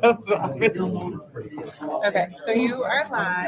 Okay, so you are live.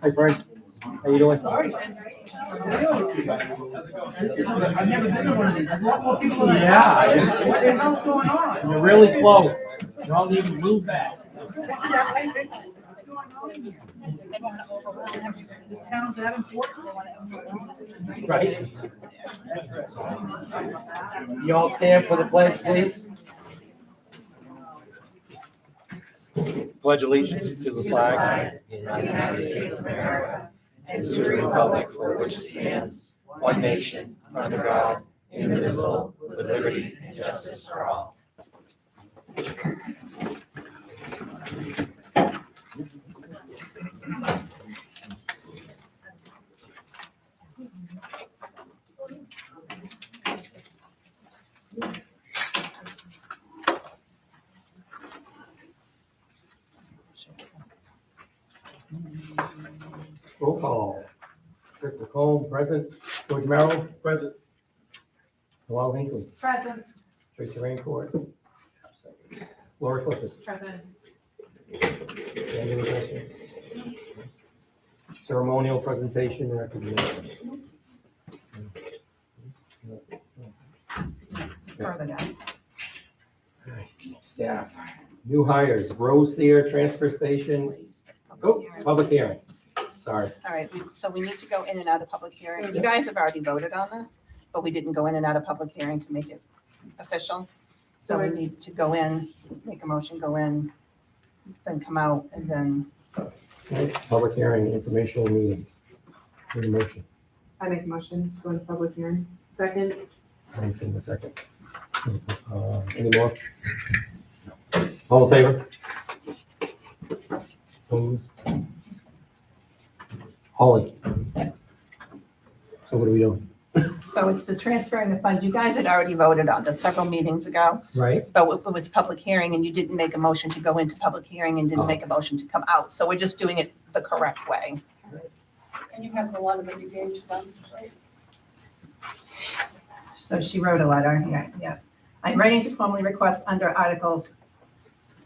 Hi, Frank. How you doing? I've never been to one of these. There's a lot more people than I Yeah. thought. What the hell's going on? You're really close. You all need to move back. This town's that important? Right? You all stand for the pledge, please. Pledge allegiance to the flag of the United States of America, and to the republic for which it stands, one nation, under God, indivisible, with liberty and justice for all. Roll call. Rick McComb, present. George Merrill, present. Noel Hinckley, Present. Tracy Raincourt. Laura Clifford. Present. Daniel Wilson. Ceremonial presentation and recognition. Further down. Staff. New hires, Rose Sear, Transfer Station. Oh, public hearing. Sorry. All right, so we need to go in and out of public hearing. You guys have already voted on this, but we didn't go in and out of public hearing to make it official. So we need to go in, make a motion, go in, then come out, and then, Okay, public hearing, informational meeting. Need a motion. I make a motion to go into public hearing. Second. Motion in a second. Any more? All in favor? Opposed? Holly. So what are we doing? so it's the transferring the funds. You guys had already voted on this several meetings ago, Right? but it was public hearing and you didn't make a motion to go into public hearing and didn't Oh. make a motion to come out. So we're just doing it the correct way. And you have the letter that you gave to them, right? So she wrote a letter, yeah. I'm writing to formally request under Articles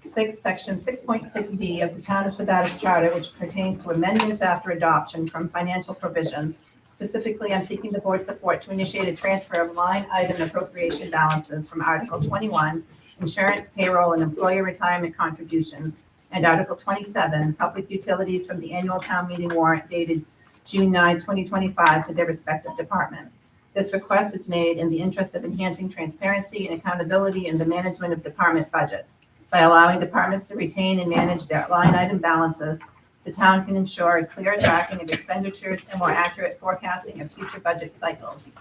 6, Section 6.6D of the Town of Sabattis Charter, which pertains to amendments after adoption from financial provisions. Specifically, I'm seeking the board's support to initiate a transfer of line item appropriation balances from Article 21, Insurance, Payroll, and Employer Retirement Contributions, and Article 27, Public Utilities, from the annual town meeting warrant dated June 9, 2025, to their respective department. This request is made in the interest of enhancing transparency and accountability in the management of department budgets. By allowing departments to retain and manage their line item balances, the town can ensure a clear tracking of expenditures and more accurate forecasting of future budget cycles.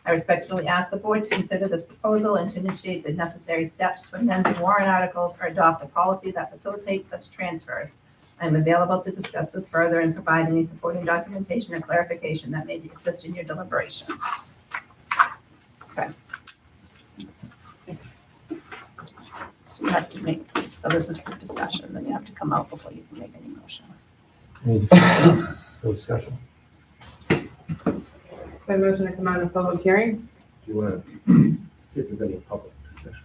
I respectfully ask the board to consider this proposal and to initiate the necessary steps to amend the warrant articles or adopt a policy that facilitates such transfers. I am available to discuss this further and provide any supporting documentation or clarification that may assist in your deliberations. Okay. So you have to make, so this is for discussion, then you have to come out before you can make any motion. Any discussion? No discussion. My motion to come out of public hearing. Do you want to see if there's any public discussion?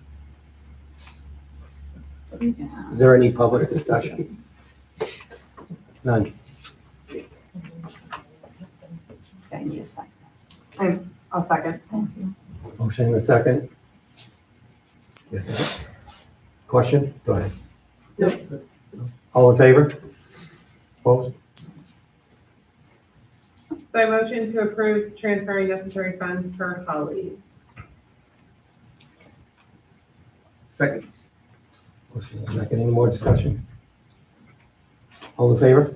Yeah. Is there any public discussion? None. Okay, I need a second. I'll second. Thank you. Motion in a second. Yes. Question? Go ahead. Yep. All in favor? Opposed? So I motion to approve transferring necessary funds per Holly. Second. Motion and second. Any more discussion? All in favor?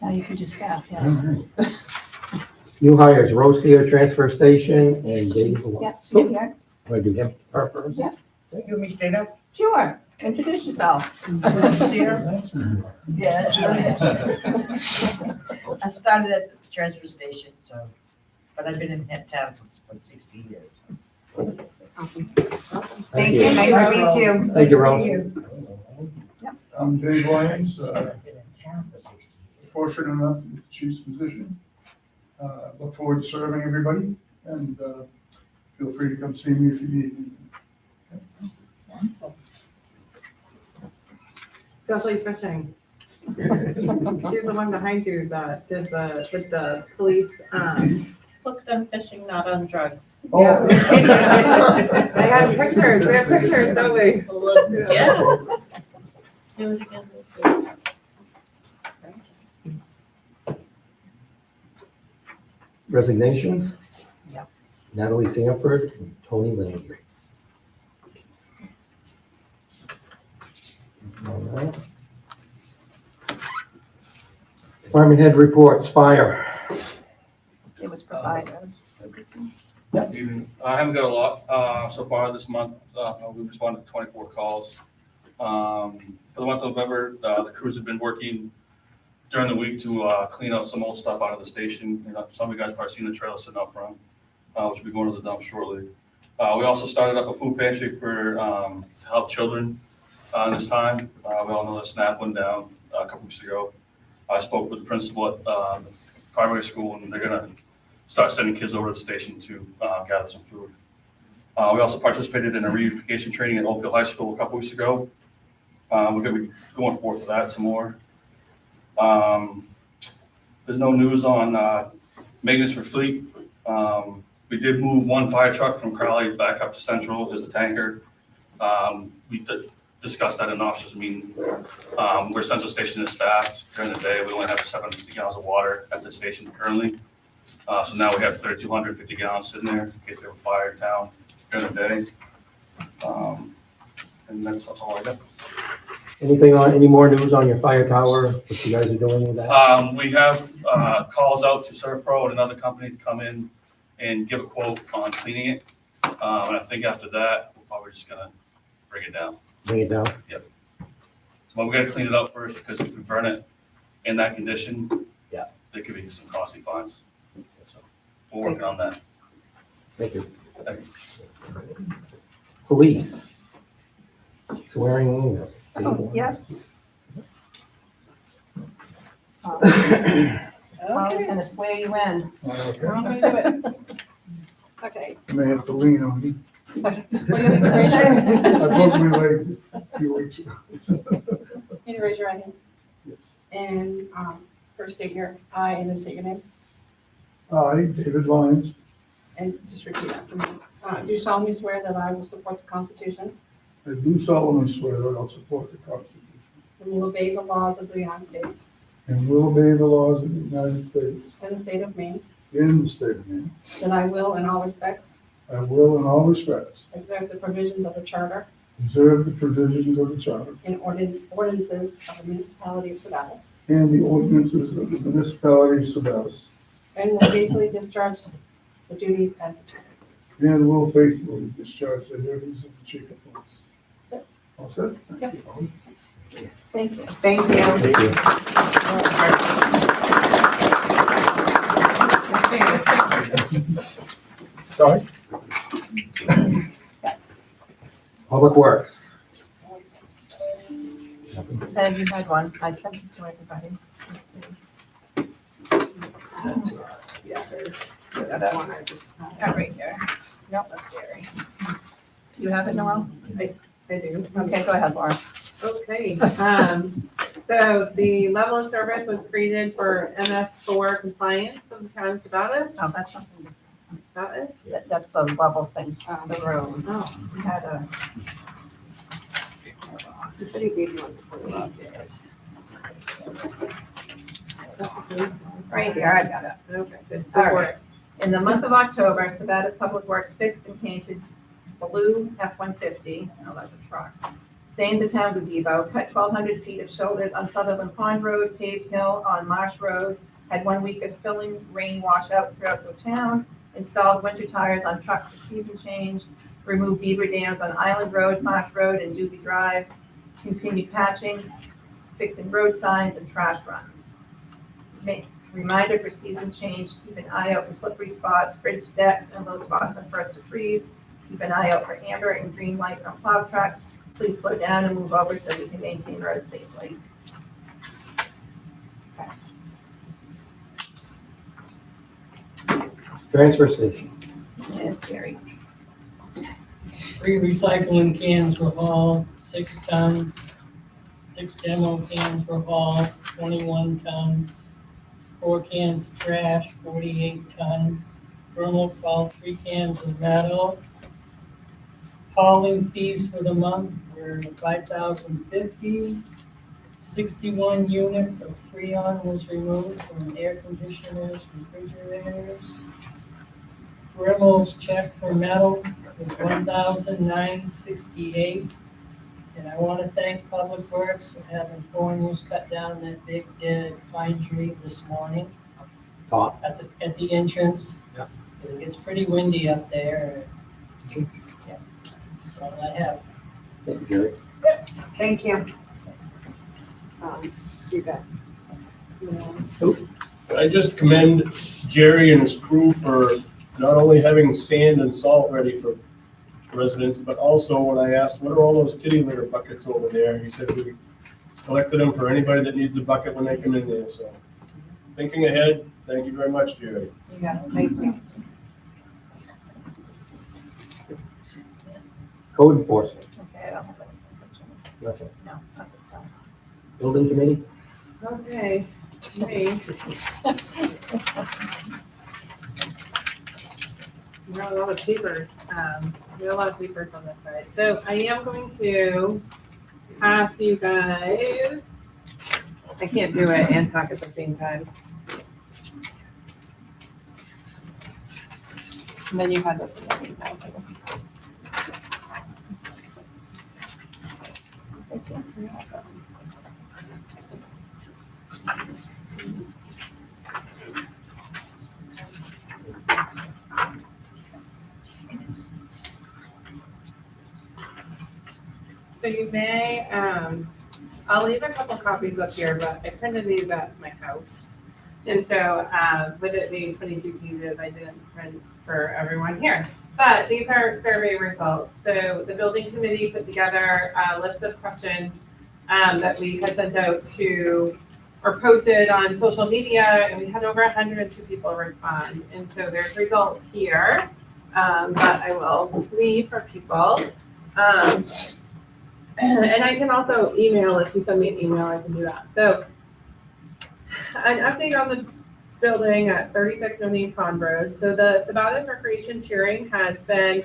Now you can do staff, yes. New hires, Rosia Transfer Station and Dave. Yeah, she's here. Want to do him first? Yeah. You want me to stand up? Sure, introduce yourself. Yeah. I started at the transfer station, so, but I've been in town since for 60 years. Awesome. Thank you. Nice to meet you. Thank you, Rose. I'm Dave Lyons, I've been in town for 60 years. fortunate enough to get the chief's position. Look forward to serving everybody, and feel free to come see me if you need me. Especially fishing. She's the one behind you that did with the police, Hooked on fishing, not on drugs. Yeah. I have pictures, we have pictures, don't we? Yes. Do it again this week. Resignations? Yep. Natalie Sanford and Tony Landry. All right. Department head reports, fire. It was provided. Evening. I haven't got a lot so far this month. We responded to 24 calls. For the month of November, the crews have been working during the week to clean up some old stuff out of the station. Some of you guys probably seen the trailer sitting out front, which will be going to the dump shortly. We also started up a food pantry for to help children this time. We all know the SNAP went down a couple weeks ago. I spoke with the principal at the primary school, and they're gonna start sending kids over to the station to gather some food. We also participated in a reunification training at Oakville High School a couple weeks ago. We're gonna be going forth with that some more. There's no news on maintenance for fleet. We did move one fire truck from Crowley back up to Central as a tanker. We discussed that in officers meeting. Where Central Station is staffed during the day, we only have 750 gallons of water at the station currently. So now we have 3,250 gallons sitting there in case we have a fire in town during the day. And that's all I got. Anything on, any more news on your fire tower, what you guys are doing with that? We have calls out to ServPro and another company to come in and give a quote on cleaning it. And I think after that, we're probably just gonna bring it down. Bring it down? But we gotta clean it up first, because if we burn it in that condition, Yeah. there could be some costly fines. So we're working on that. Thank you. Thank you. Police. Swearing in. Oh, yeah. I was gonna swear you in. Okay. I'm gonna do it. Okay. I may have to lean on you. What are you gonna raise I your- broke my leg a few weeks ago. Can you raise your right hand? And first state your I and then state your name I, David Lyons, and just repeat after me. Do you solemnly swear that I will support the Constitution I do solemnly swear that I'll support the Constitution and will obey the laws of the United States and will obey the laws of the United States and the state of Maine, in the state of Maine. that I will in all respects I will, in all respects, observe the provisions of the Charter observe the provisions of the Charter and ordinances of the municipality of Sedatus, and the ordinances of the municipality of Sedatus, and will faithfully discharge the duties as a chief of police. and will faithfully discharge the duties of the chief of police. That's it. All set? Yep. Thank you. Thank you. Thank you. Sorry? Public Works. Ed, you had one. I sent it to everybody. Yeah, that's one I just. Got right here. Nope, that's Jerry. Do you have it, Noel? I do. Okay, go ahead, Laura. Okay, so the level of service was created for MS4 compliance of the town of Sabata. Oh, that's something. That is? That's the level thing, the road. Oh, We had a, the city gave you one before you left. That's the police one. right here, I've got it. Okay, good. All Go for right. In the month of October, Sabatis Public Works fixed and painted blue F-150, oh, that's a truck, stained the town gazebo, cut 1,200 feet of shoulders on Sutherland Pond Road, paved hill on Marsh Road, had 1 week of filling rain washouts throughout the town, installed winter tires on trucks for season change, removed beaver dams on Island Road, Marsh Road, and Doobie Drive, continued patching, fixing road signs and trash runs. Reminder for season change, keep an eye out for slippery spots, bridge decks, and low spots on first to freeze. Keep an eye out for amber and green lights on plow trucks. Please slow down and move over so we can maintain roads safely. Transfer station. And Gary. 3 recycling cans were hauled, 6 tons. 6 demo cans were hauled, 21 tons. 4 cans of trash, 48 tons. Brummel's hauled 3 cans of metal. Hauling fees for the month were $5,050. 61 units of Freon was removed from air conditioners, refrigerators. Brimmel's check for metal was $1,968. And I want to thank Public Works for having foreigners cut down that big dead pine tree this morning Top. at the entrance. Yeah. Because it gets pretty windy up there. Yeah, that's all I have. Thank you, Jerry. Thank you. You bet. I just commend Jerry and his crew for not only having sand and salt ready for residents, but also when I asked, what are all those kitty litter buckets over there? He said we collected them for anybody that needs a bucket when they come in there, so. Thinking ahead, thank you very much, Jerry. Yes, thank you. Code enforcement. Okay, I don't have any. Nothing. No, not this time. Building committee. Okay, me. We have a lot of papers, we have a lot of papers on this side. So I am going to ask you guys, I can't do it and talk at the same time. And then you had this in your email too. So you may, I'll leave a couple copies up here, but I printed these at my house. And so, with it being 22 pages, I didn't print for everyone here. But these are survey results. So the building committee put together a list of questions that we had sent out to, or posted on social media, and we had over 102 people respond. And so there's results here that I will leave for people. And I can also email, if you send me an email, I can do that. So an update on the building at 36 Nonine Pond Road. So the Sabatis Recreation Cheering has been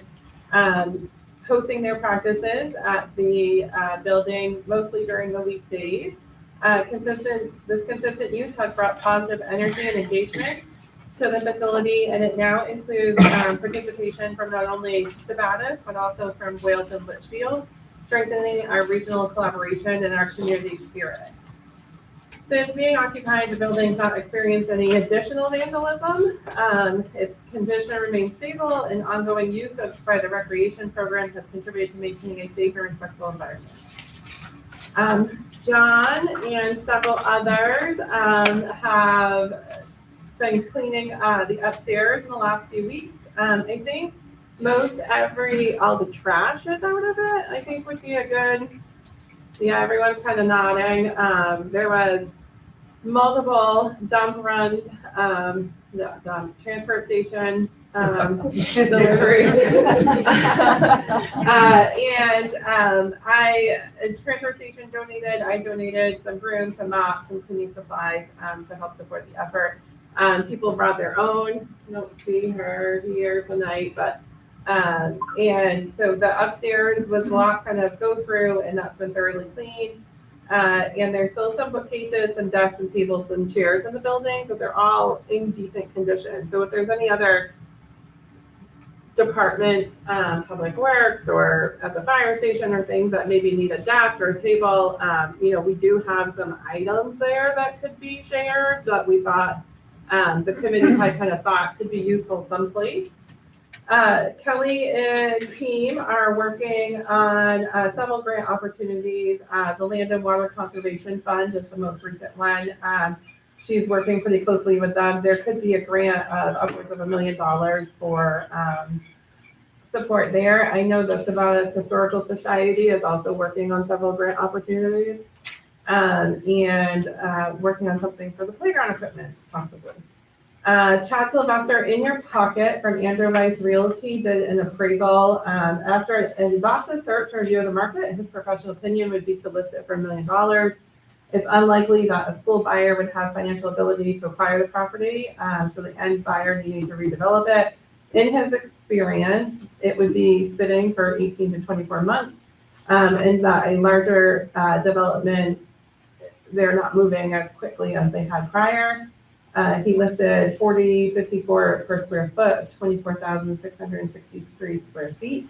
hosting their practices at the building mostly during the weekdays. This consistent use has brought positive energy and engagement to the facility, and it now includes participation from not only Sabatis, but also from Wales and Litchfield, strengthening our regional collaboration and our community spirit. Since being occupied, the building has not experienced any additional vandalism. Its condition remains stable, and ongoing use by the recreation program has contributed to maintaining a safe and respectful environment. John and several others have been cleaning the upstairs in the last few weeks. I think all the trash is out of it, I think would be a good, yeah, everyone's kind of nodding. There was multiple dump runs, the transfer station deliveries. Transfer station donated, I donated some brooms, some mops, some cleaning supplies to help support the effort. People brought their own. I don't see her here tonight, but and so the upstairs was the last kind of go through, and that's been thoroughly cleaned. And there's still some bookcases, some desks, some tables, some chairs in the building, but they're all in decent condition. So if there's any other departments, public works or at the fire station or things that maybe need a desk or a table, we do have some items there that could be shared that we thought the committee had kind of thought could be useful someplace. Kelly and team are working on several grant opportunities. The Land and Water Conservation Fund is the most recent one. She's working pretty closely with them. There could be a grant of upwards of $1 million for support there. I know the Sabatis Historical Society is also working on several grant opportunities and working on something for the playground equipment, possibly. Chad Sylvester in your pocket from Andrew Weiss Realty did an appraisal. After an exhaustive search and review of the market, his professional opinion would be to list it for $1 million. It's unlikely that a school buyer would have financial ability to acquire the property, so the end buyer needing to redevelop it. In his experience, it would be sitting for 18 to 24 months, and that a larger development, they're not moving as quickly as they had prior. He listed 4054 per square foot of 24,663 square feet.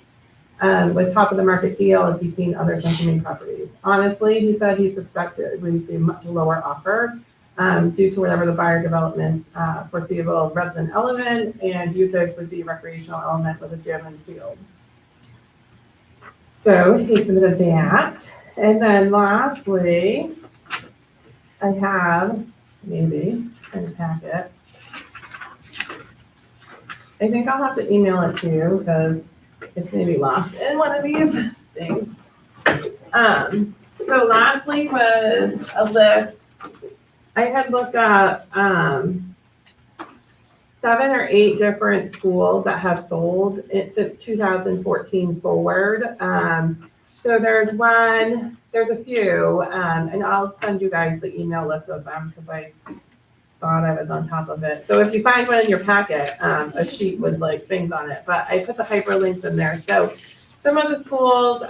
With top of the market deal, as he's seen other consuming properties. Honestly, he said he suspects it would receive a much lower offer due to whatever the buyer development's foreseeable resident element and usage would be recreational element with a gym and field. So he submitted that. And then lastly, I have maybe in the packet. I think I'll have to email it to you because it's maybe lost in one of these things. So lastly was a list. I had looked at 7 or 8 different schools that have sold. It's a 2014 forward. So there's a few, and I'll send you guys the email list of them because I thought I was on top of it. So if you find one in your packet, a sheet with like things on it, but I put the hyperlinks in there. So some of the schools,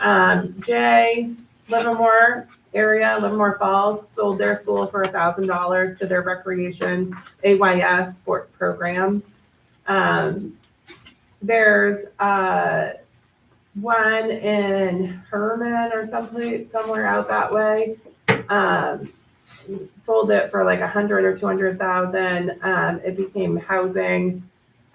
Livermore area, Livermore Falls, sold their school for $1,000 to their recreation AYS sports program. There's one in Herman or somewhere out that way. Sold it for like 100 or 200,000. It became housing.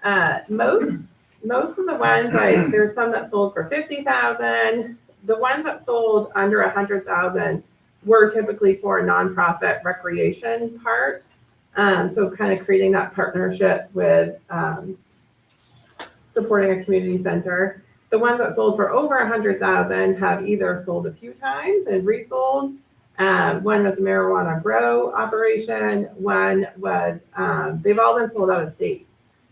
Most of the ones, like there's some that sold for 50,000. The ones that sold under 100,000 were typically for a nonprofit recreation part. So kind of creating that partnership with supporting a community center. The ones that sold for over 100,000 have either sold a few times and resold. One was a marijuana grow operation. One was, they've all been sold out of state.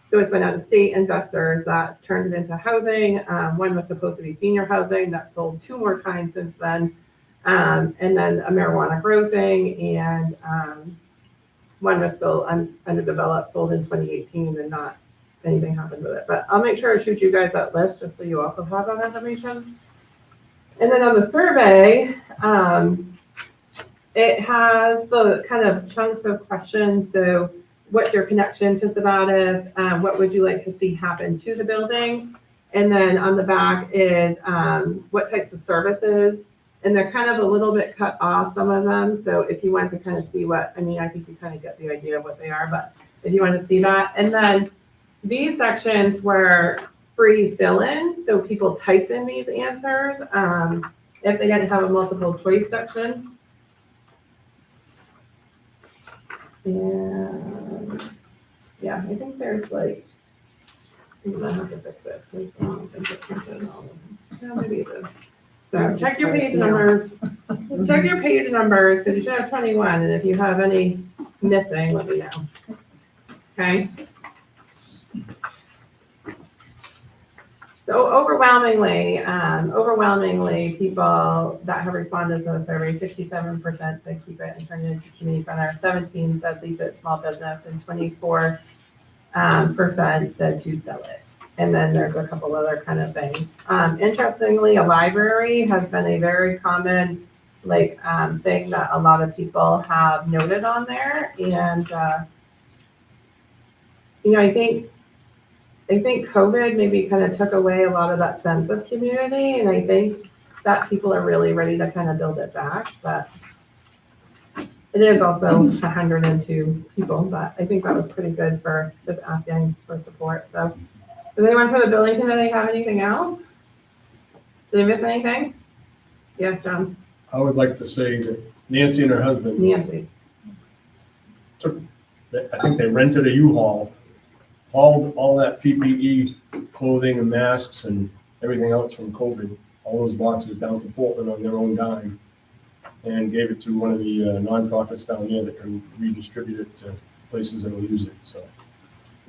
So it's been out of state investors that turned it into housing. One was supposed to be senior housing that sold 2 more times since then. And then a marijuana grow thing. And one was still underdeveloped, sold in 2018 and not anything happened with it. But I'll make sure to shoot you guys that list just so you also have that information. And then on the survey, it has the kind of chunks of questions. So what's your connection to Sabatis? What would you like to see happen to the building? And then on the back is what types of services. And they're kind of a little bit cut off, some of them. So if you want to kind of see I think you kind of get the idea of what they are, but if you want to see that. And then these sections were free fill-ins. So people typed in these answers if they didn't have a multiple choice section. And yeah, I think there's like, I might have to fix it. I don't think it's printed all of them. Yeah, maybe it is. So check your page numbers. Check your page numbers because you should have 21. And if you have any missing, let me know. Okay. So overwhelmingly, people that have responded to the survey, 67% said keep it and turn it into community center, 17 said lease it small business, and 24% said to sell it. And then there's a couple other kind of things. Interestingly, a library has been a very common thing that a lot of people have noted on there. And I think COVID maybe kind of took away a lot of that sense of community, and I think that people are really ready to kind of build it back. But it is also 102 people, but I think that was pretty good for just asking for support. So, does anyone from the building committee have anything else? Did I miss anything? Yes, John. I would like to say that Nancy and her husband Nancy. I think they rented a U-Haul, hauled all that PPE, clothing and masks and everything else from COVID, all those boxes down to Portland on their own dime, and gave it to one of the nonprofits down there that can redistribute it to places that will use it, so.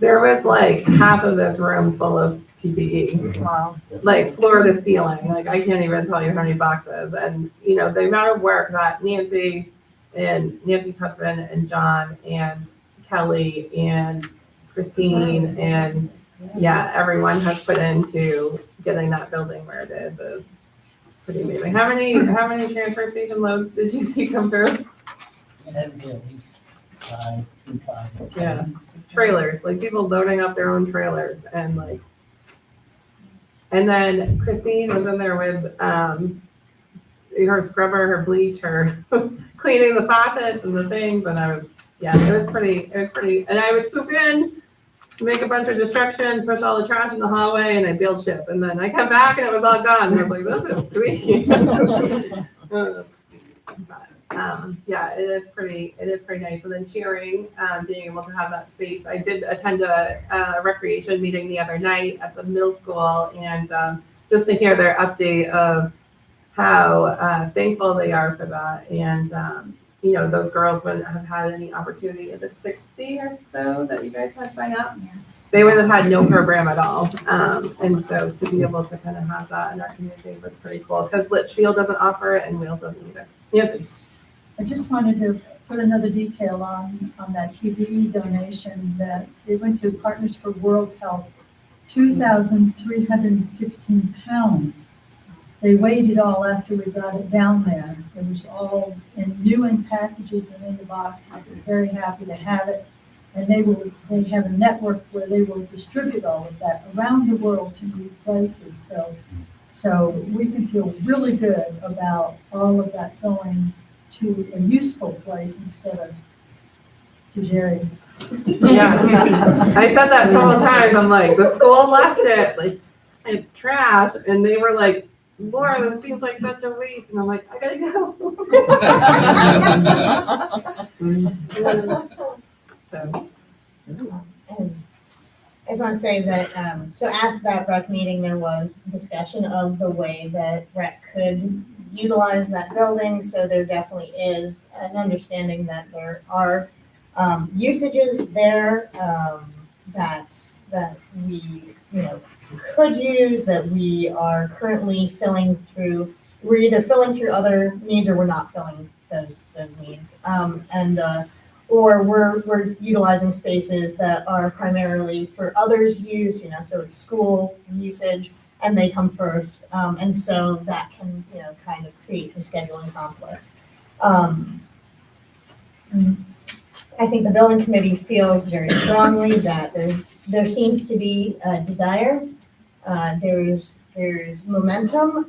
There was half of this room full of PPE. Wow. Floor to ceiling. I can't even tell you how many boxes. And, the amount of work that Nancy and Nancy's husband and John and Kelly and Christine and everyone has put into getting that building where it is pretty amazing. How many transfer station loads did you see come through? At least 5. Yeah. Trailers, people loading up their own trailers and then Christine was in there with her scrubber, her bleach, her cleaning the faucets and the things, and it was pretty, and I would swoop in, make a bunch of destruction, push all the trash in the hallway, and I'd bail ship, and then I come back and it was all gone, and I was like, this is sweet. It is pretty nice. And then cheering, being able to have that space. I did attend a recreation meeting the other night at the middle school, and just to hear their update of how thankful they are for that. And those girls wouldn't have had any opportunity. Is it 60 or so that you guys had signed up? Yeah. They would have had no program at all. And so to be able to kind of have that in our community was pretty cool, because Litchfield doesn't offer it and Wales doesn't either. Nancy. I just wanted to put another detail on that TBE donation that it went to Partners for World Health, 2,316 pounds. They weighed it all after we got it down there. It was all new in packages and in the boxes. They're very happy to have it. And they have a network where they will distribute all of that around the world to new places. So we can feel really good about all of that going to a useful place instead of to Jerry. Yeah, I said that several times. I'm like, the school left it, it's trash. And they were like, Laura, this seems like such a waste. And I'm like, I gotta go. So. I just want to say that, so at that rec meeting, there was discussion of the way that rec could utilize that building. So there definitely is an understanding that there are usages there that we, could use, that we are currently filling through. We're either filling through other needs or we're not filling those needs. Or we're utilizing spaces that are primarily for others' use, so it's school usage, and they come first. And so that can, kind of create some scheduling conflicts. I think the building committee feels very strongly that there seems to be a desire. There's momentum,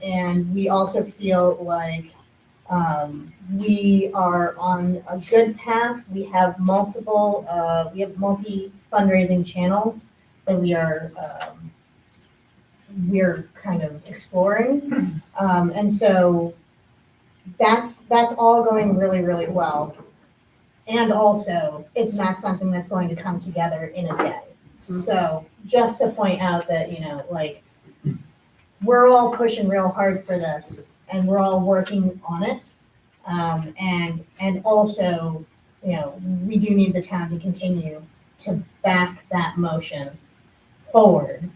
and we also feel like we are on a good path. We have multi fundraising channels that we're kind of exploring. And so that's all going really, really well. And also, it's not something that's going to come together in a day. So just to point out that, we're all pushing real hard for this, and we're all working on it. And also, we do need the town to continue to back that motion forward.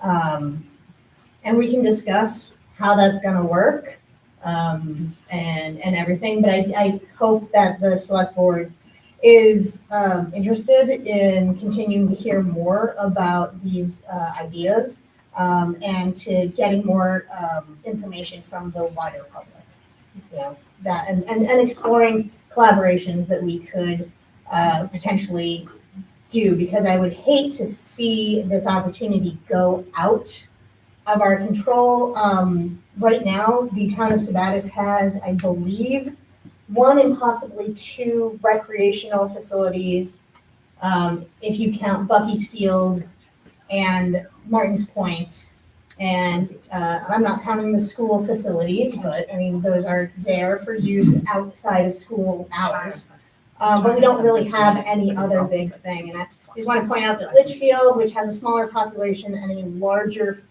And we can discuss how that's gonna work, and everything, but I hope that the select board is, interested in continuing to hear more about these, ideas, and to getting more, information from the wider public. You know, that, and exploring collaborations that we could, potentially do, because I would hate to see this opportunity go out of our control. Right now, the town of Sabattis has, I believe, one and possibly two recreational facilities, if you count Bucky's Field and Martin's Point. And I'm not counting the school facilities, but I mean, those are there for use outside of school hours. But we don't really have any other big thing. And I just want to point out that Litchfield, which has a smaller population and a larger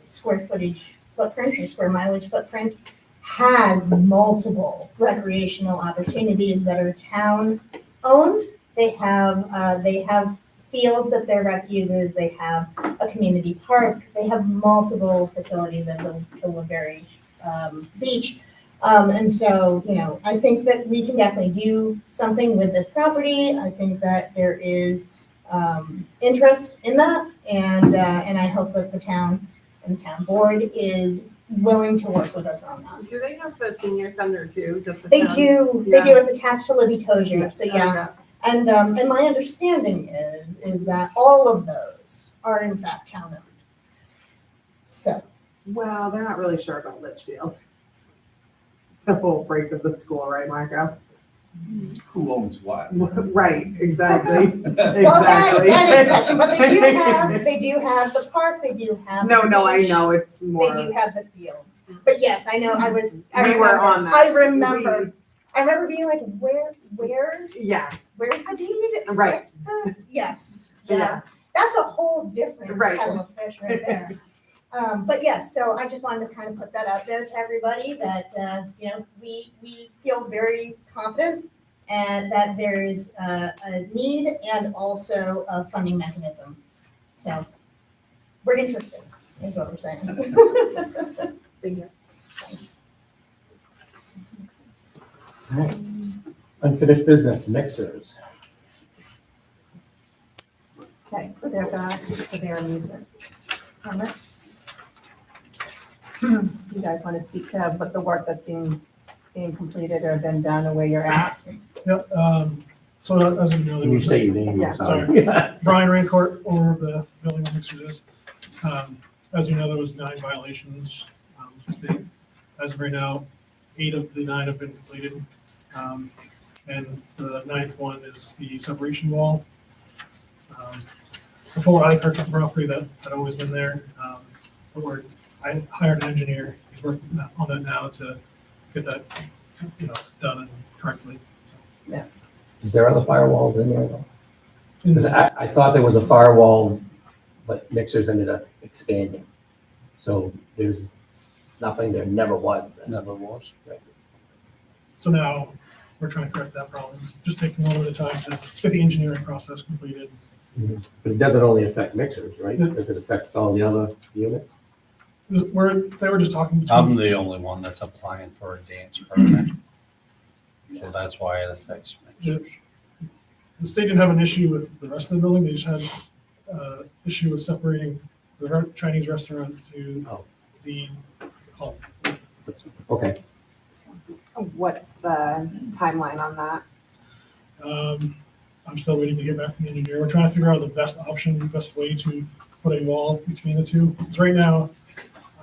square footage footprint or square mileage footprint, has multiple recreational opportunities that are town owned. They have fields that their rec uses. They have a community park. They have multiple facilities at the Woodbury beach. And so, you know, I think that we can definitely do something with this property. I think that there is interest in that, and I hope that the town and the town board is willing to work with us on that. Do they have the senior center too? Just the They town? do, Yeah. It's attached to Libby Tozier, so yeah. Okay. And my understanding is that all of those are in fact town owned. So, Well, they're not really sure about Litchfield. The whole break of the school, right, Marco? Who owns what? Right, exactly. well, that is a question, but they do have the park, they do have No, the no, I beach, know, it's They more. do have the fields. But yes, I know, I We remember, were on that. I remember being like, where's Yeah, the deed? Right. What's the, yes, yeah. yes, That's a whole different Right. kettle of fish right there. But yes, so I just wanted to kind of put that out there to everybody that, you know, we feel very confident and that there's a need and also a funding mechanism. So we're interested, is what we're saying. Thank you. All right. Unfinished business, mixers. Okay, so they're back to their amusement permits. You guys want to speak to what the work that's being completed or been done or where you're at? Yep, so as you know, there Can you was, state your name? Yeah. Sorry. Brian Rancourt, owner of the building where mixers is. As you know, there was 9 violations. As of right now, 8 of the 9 have been completed. And the 9th one is the separation wall. Before I purchased the property, that had always been there. I hired an engineer. He's working on that now to get that, you know, done and correctly. Is there other firewalls in there though? So, 'Cause I thought there was a firewall, but mixers ended up expanding. So there's nothing, there never was then. Never was. So now we're trying to correct that problem. It's just taking a little bit of time to get the engineering process completed. But it doesn't only affect mixers, right? Does it affect all the other units? They were just talking I'm between, the only one that's applying for a dance permit. So that's why it affects mixers. the state didn't have an issue with the rest of the building. They just had issue with separating the Chinese restaurant to Oh. the hall. Okay, what's the timeline on that? I'm still waiting to hear back from the engineer. We're trying to figure out the best option, the best way to put a wall between the two. Because right now,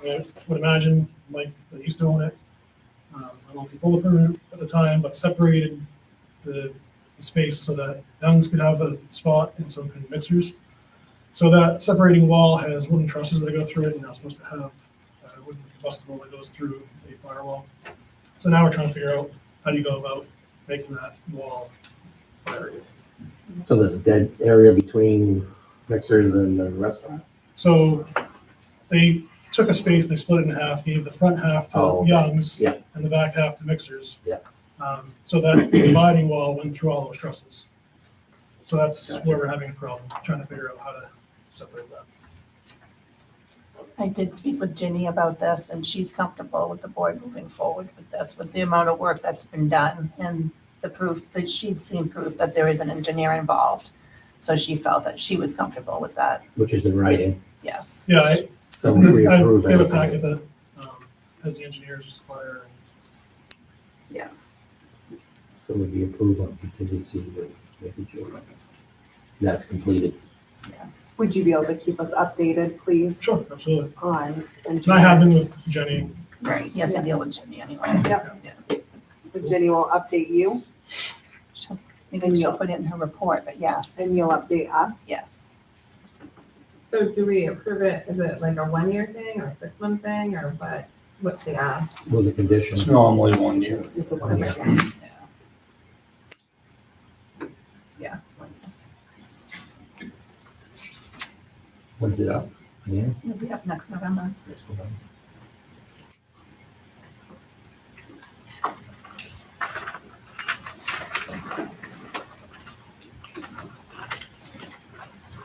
I would imagine, like, they used to own it. I don't know if he pulled the permit at the time, but separated the space so that Young's could have a spot and so can mixers. So that separating wall has wooden trusses that go through it, and now it's supposed to have a wooden combustible that goes through a firewall. So now we're trying to figure out how do you go about making that wall barrier. so there's a dead area between mixers and the restaurant? So they took a space, they split it in half, gave the front half to Oh, okay. Young's Yeah. and the back half to mixers. Yeah. So that dividing wall went through all those trusses. So that's Gotcha. where we're having a problem, trying to figure out how to separate that. I did speak with Ginny about this, and she's comfortable with the board moving forward with this, with the amount of work that's been done and the proof that she's seen proof that there is an engineer involved. So she felt that she was comfortable with that, Which is in writing. yes. Yeah, So if we I approve have a everything. packet that, has the engineer's supplier. So would be approved on contingency with making sure that's completed. Yes. Would you be able to keep us updated, please, Sure, absolutely. on And I have engineering? been with Jenny. Right, he has to deal with Ginny anyway. So Jenny will update you Maybe she'll put it in her report, but yes, and you'll update us? yes. So do we approve it, is it like a 1-year thing or a 6-month thing, or what, what's the ask? With the condition. It's normally 1 year. It's a 1-year thing. Yeah. It's one. When's it up? Yeah. It'll be up next November.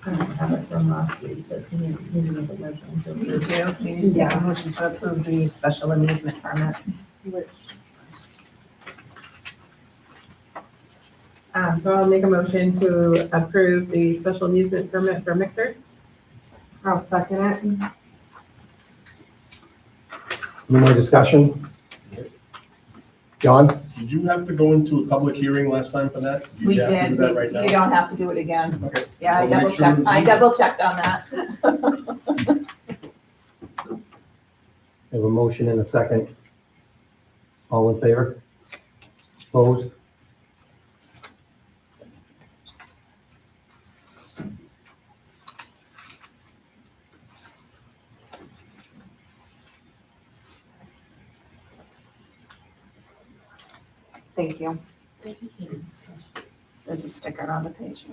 I don't have it from last week, but you need to make a motion to You approve. do, you need to make a motion to approve the special amusement permit. Which, So I'll make a motion to approve the special amusement permit for mixers. I'll second it. Any more discussion? John? Did you have to go into a public hearing last time for that? Do We you have to did, do that right you now? don't have to do it again. Okay. Yeah, So make sure it's I in. double checked on that. Have a motion and a second. All in favor? Opposed? Thank you. There's a sticker on the page.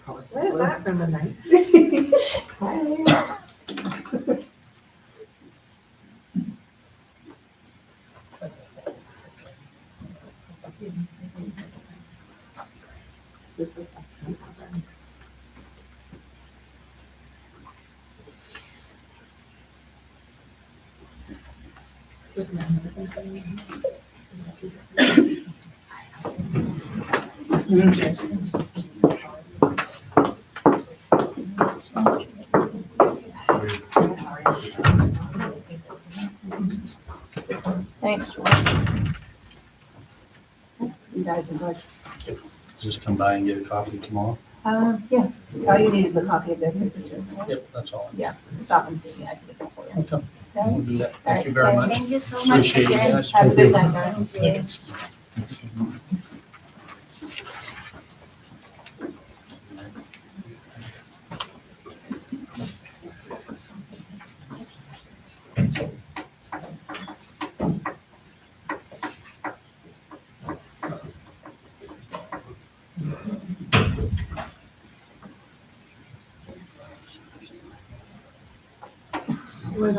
What is that from the night? Thanks, George. You guys are good. Just come by and get a coffee tomorrow. Yeah, all you need is a copy of their signatures. Yep, that's all. Yeah, stop and see me, I can get it for you. Okay, Okay? we'll do that. Thank you very much. Thank you so much. Appreciate you again. guys. Have a good night, guys. With,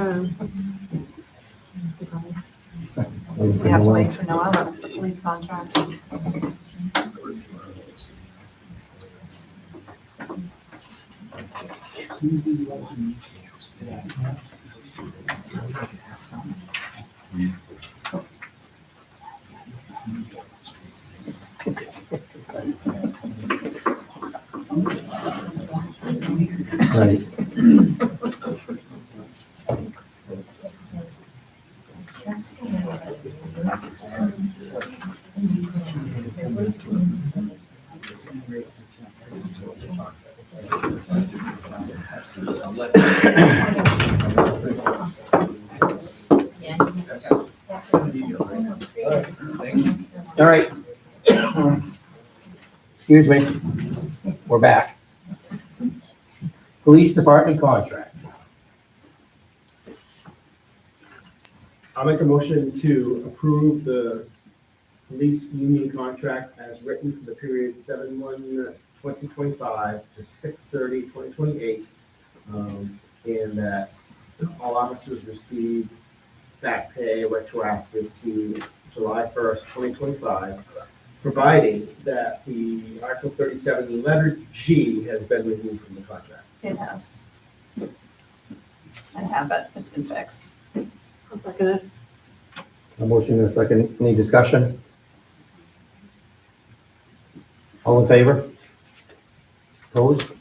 We have to wait for Noella, it's the police contract. Right. All right. Excuse me. We're back. Police Department contract. I'll make a motion to approve the police union contract as written for the period 7/1/2025 to 6/30/2028. And that all officers receive back pay retroactive to July 1st, 2025. providing that the Article 37 letter G has been removed from the contract. It has. I have it, it's been fixed. I'll second it. A motion and a second. Any discussion? All in favor? Opposed?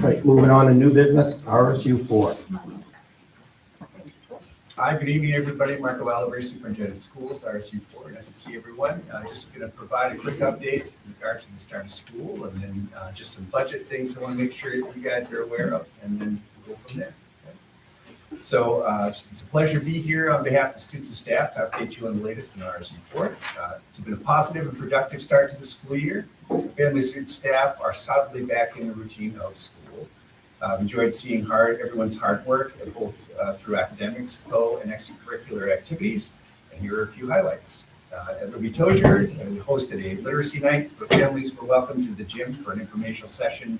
Right, moving on to new business, RSU 4. Hi, good evening, everybody. Marco Alabre, Superintendent of Schools, RSU 4. Nice to see everyone. Just going to provide a quick update in regards to the start of school, and then just some budget things I want to make sure you guys are aware of, and then we'll go from there. Okay. So it's a pleasure to be here on behalf of the students and staff to update you on the latest in RSU 4. It's been a positive and productive start to the school year. Families and staff are solidly back in the routine of school. I've enjoyed seeing everyone's hard work, both through academics, co and extracurricular activities. And here are a few highlights. At Ruby Tozier, we hosted a literacy night where families were welcome to the gym for an informational session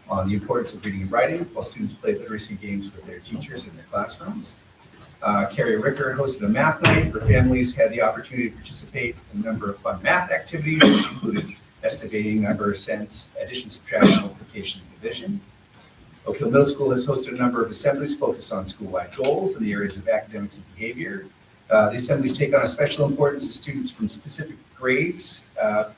on the importance of reading and writing, while students played literacy games with their teachers in their classrooms. Carrie Ricker hosted a math night where families had the opportunity to participate in a number of fun math activities, which included estimating, number, sense, addition, subtraction, multiplication, and division. Oak Hill Middle School has hosted a number of assemblies focused on school-wide goals in the areas of academics and behavior. The assemblies take on a special importance as students from specific grades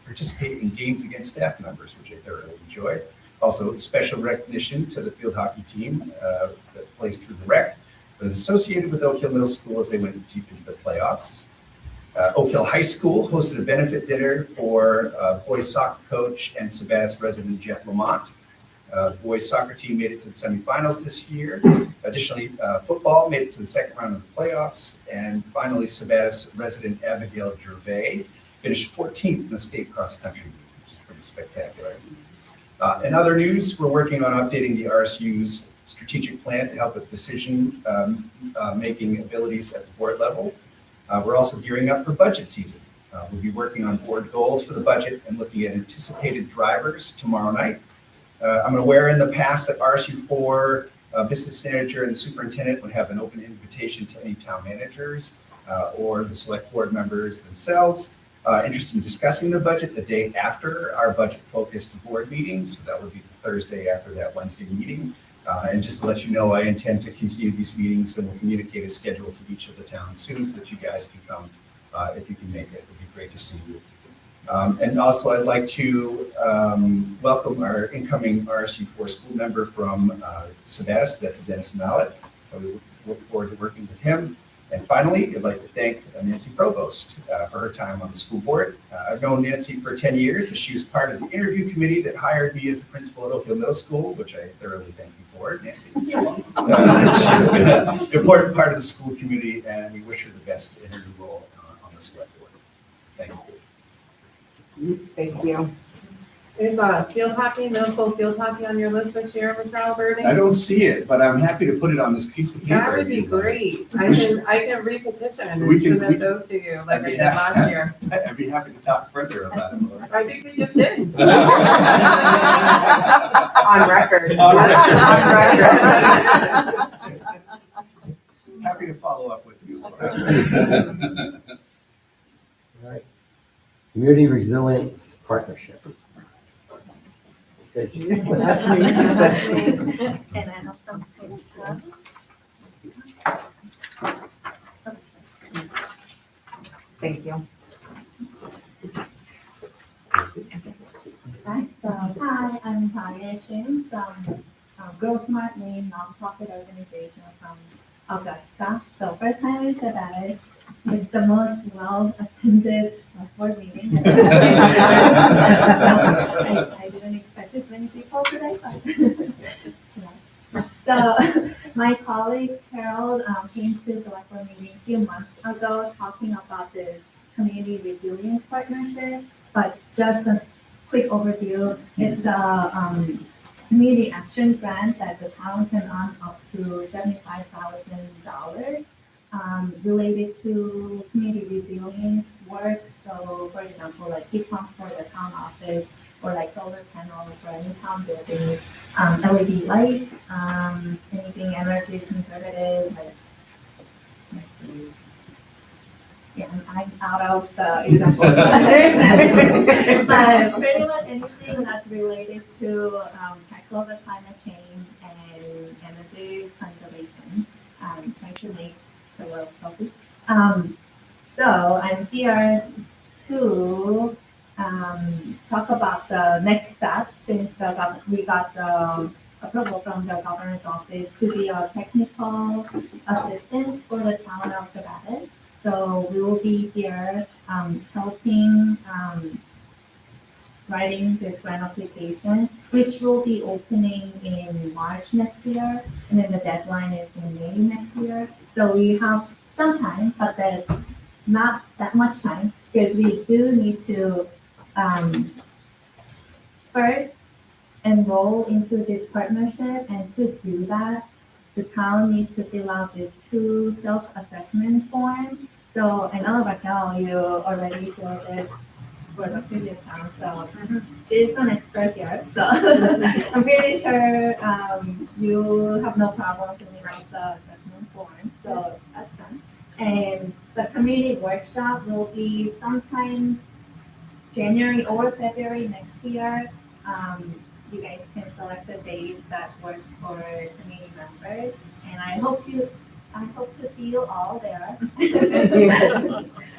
participate in games against staff members, which I thoroughly enjoy. Also, special recognition to the field hockey team that plays through the rec, but is associated with Oak Hill Middle School as they went deep into the playoffs. Oak Hill High School hosted a benefit dinner for boys soccer coach and Sabatis resident Jeff Lamont. The boys soccer team made it to the semifinals this year. Additionally, football made it to the second round of the playoffs. And finally, Sabatis resident Abigail Gervais finished 14th in the state cross country, which is pretty spectacular. In other news, we're working on updating the RSU's strategic plan to help with decision making abilities at the board level. We're also gearing up for budget season. We'll be working on board goals for the budget and looking at anticipated drivers tomorrow night. I'm aware in the past that RSU4 business manager and superintendent would have an open invitation to any town managers or the select board members themselves interested in discussing the budget the day after our budget-focused board meeting. So that would be the Thursday after that Wednesday meeting. And just to let you know, I intend to continue these meetings and will communicate a schedule to each of the towns soon so that you guys can come if you can make it. It would be great to see you. And also, I'd like to welcome our incoming RSU4 school member from Sabatis, that's Dennis Mallet. We look forward to working with him. And finally, I'd like to thank Nancy Provost for her time on the school board. I've known Nancy for 10 years. She was part of the interview committee that hired me as the principal at Oak Hill Middle School, which I thoroughly thank you for, Nancy. She's been an important part of the school community, and we wish her the best in her new role on the select board. Thank you. Thank you. Is field hockey, middle school field hockey on your list this year, Mr. Alberti? I don't see it, but I'm happy to put it on this piece of paper. That would be great. I can re-petition and submit those to you like I did last year. I'd be happy to talk further about it. I think we just did. On record. On record. On record. Happy to follow up with you. All right. Community Resilience Partnership. Okay. That's me, she said. Can I have some? Thank you. Hi, I'm Talia Shin from Girl Smart Name nonprofit organization from Augusta. So first time in Sabatis. It's the most well-attended board meeting. I didn't expect this many people today, but So my colleague Carol came to Selectman Meeting a few months ago talking about this community resilience partnership, but just a quick overview. It's a community action grant that the town can earn up to $75,000 related to community resilience work. So for example, like heat pump for the town office, or like solar panels for any town buildings, LED lights, anything energy conservative, like, let's see. Yeah, I'm out of the examples. But pretty much anything that's related to tackle the climate change and energy conservation, trying to make the world healthy. So I'm here to talk about the next steps since we got the approval from the governor's office to be a technical assistance for the town of Sebatis. So we will be here helping writing this grant application, which will be opening in March next year, and then the deadline is in May next year. So we have some time, but then not that much time, because we do need to first enroll into this partnership, and to do that, the town needs to fill out these 2 self-assessment forms. So I know Raquel, you already filled it for the previous town, so she's an expert here. So I'm pretty sure you have no problem filling out the assessment forms, so that's done. And the community workshop will be sometime January or February next year. You guys can select a date that works for community members, and I hope to see you all there.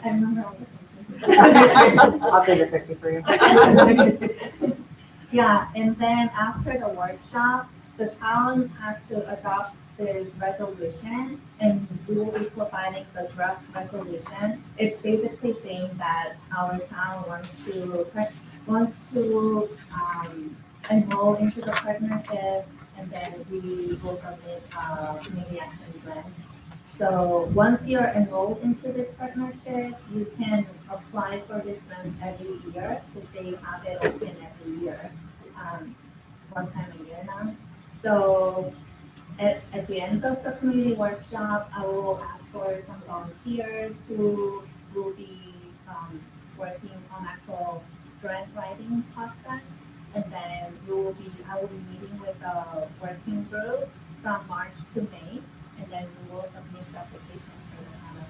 I remember all the faces. I'll take a picture for you. Yeah, and then after the workshop, the town has to adopt this resolution, and we will be providing the draft resolution. It's basically saying that our town wants to enroll into the partnership, and then we will submit community action grants. So once you're enrolled into this partnership, you can apply for this grant every year, because they have it open every year, one time a year now. So at the end of the community workshop, I will ask for some volunteers who will be working on actual grant writing process. And then I will be meeting with a working group from March to May, and then we will submit the application for the town of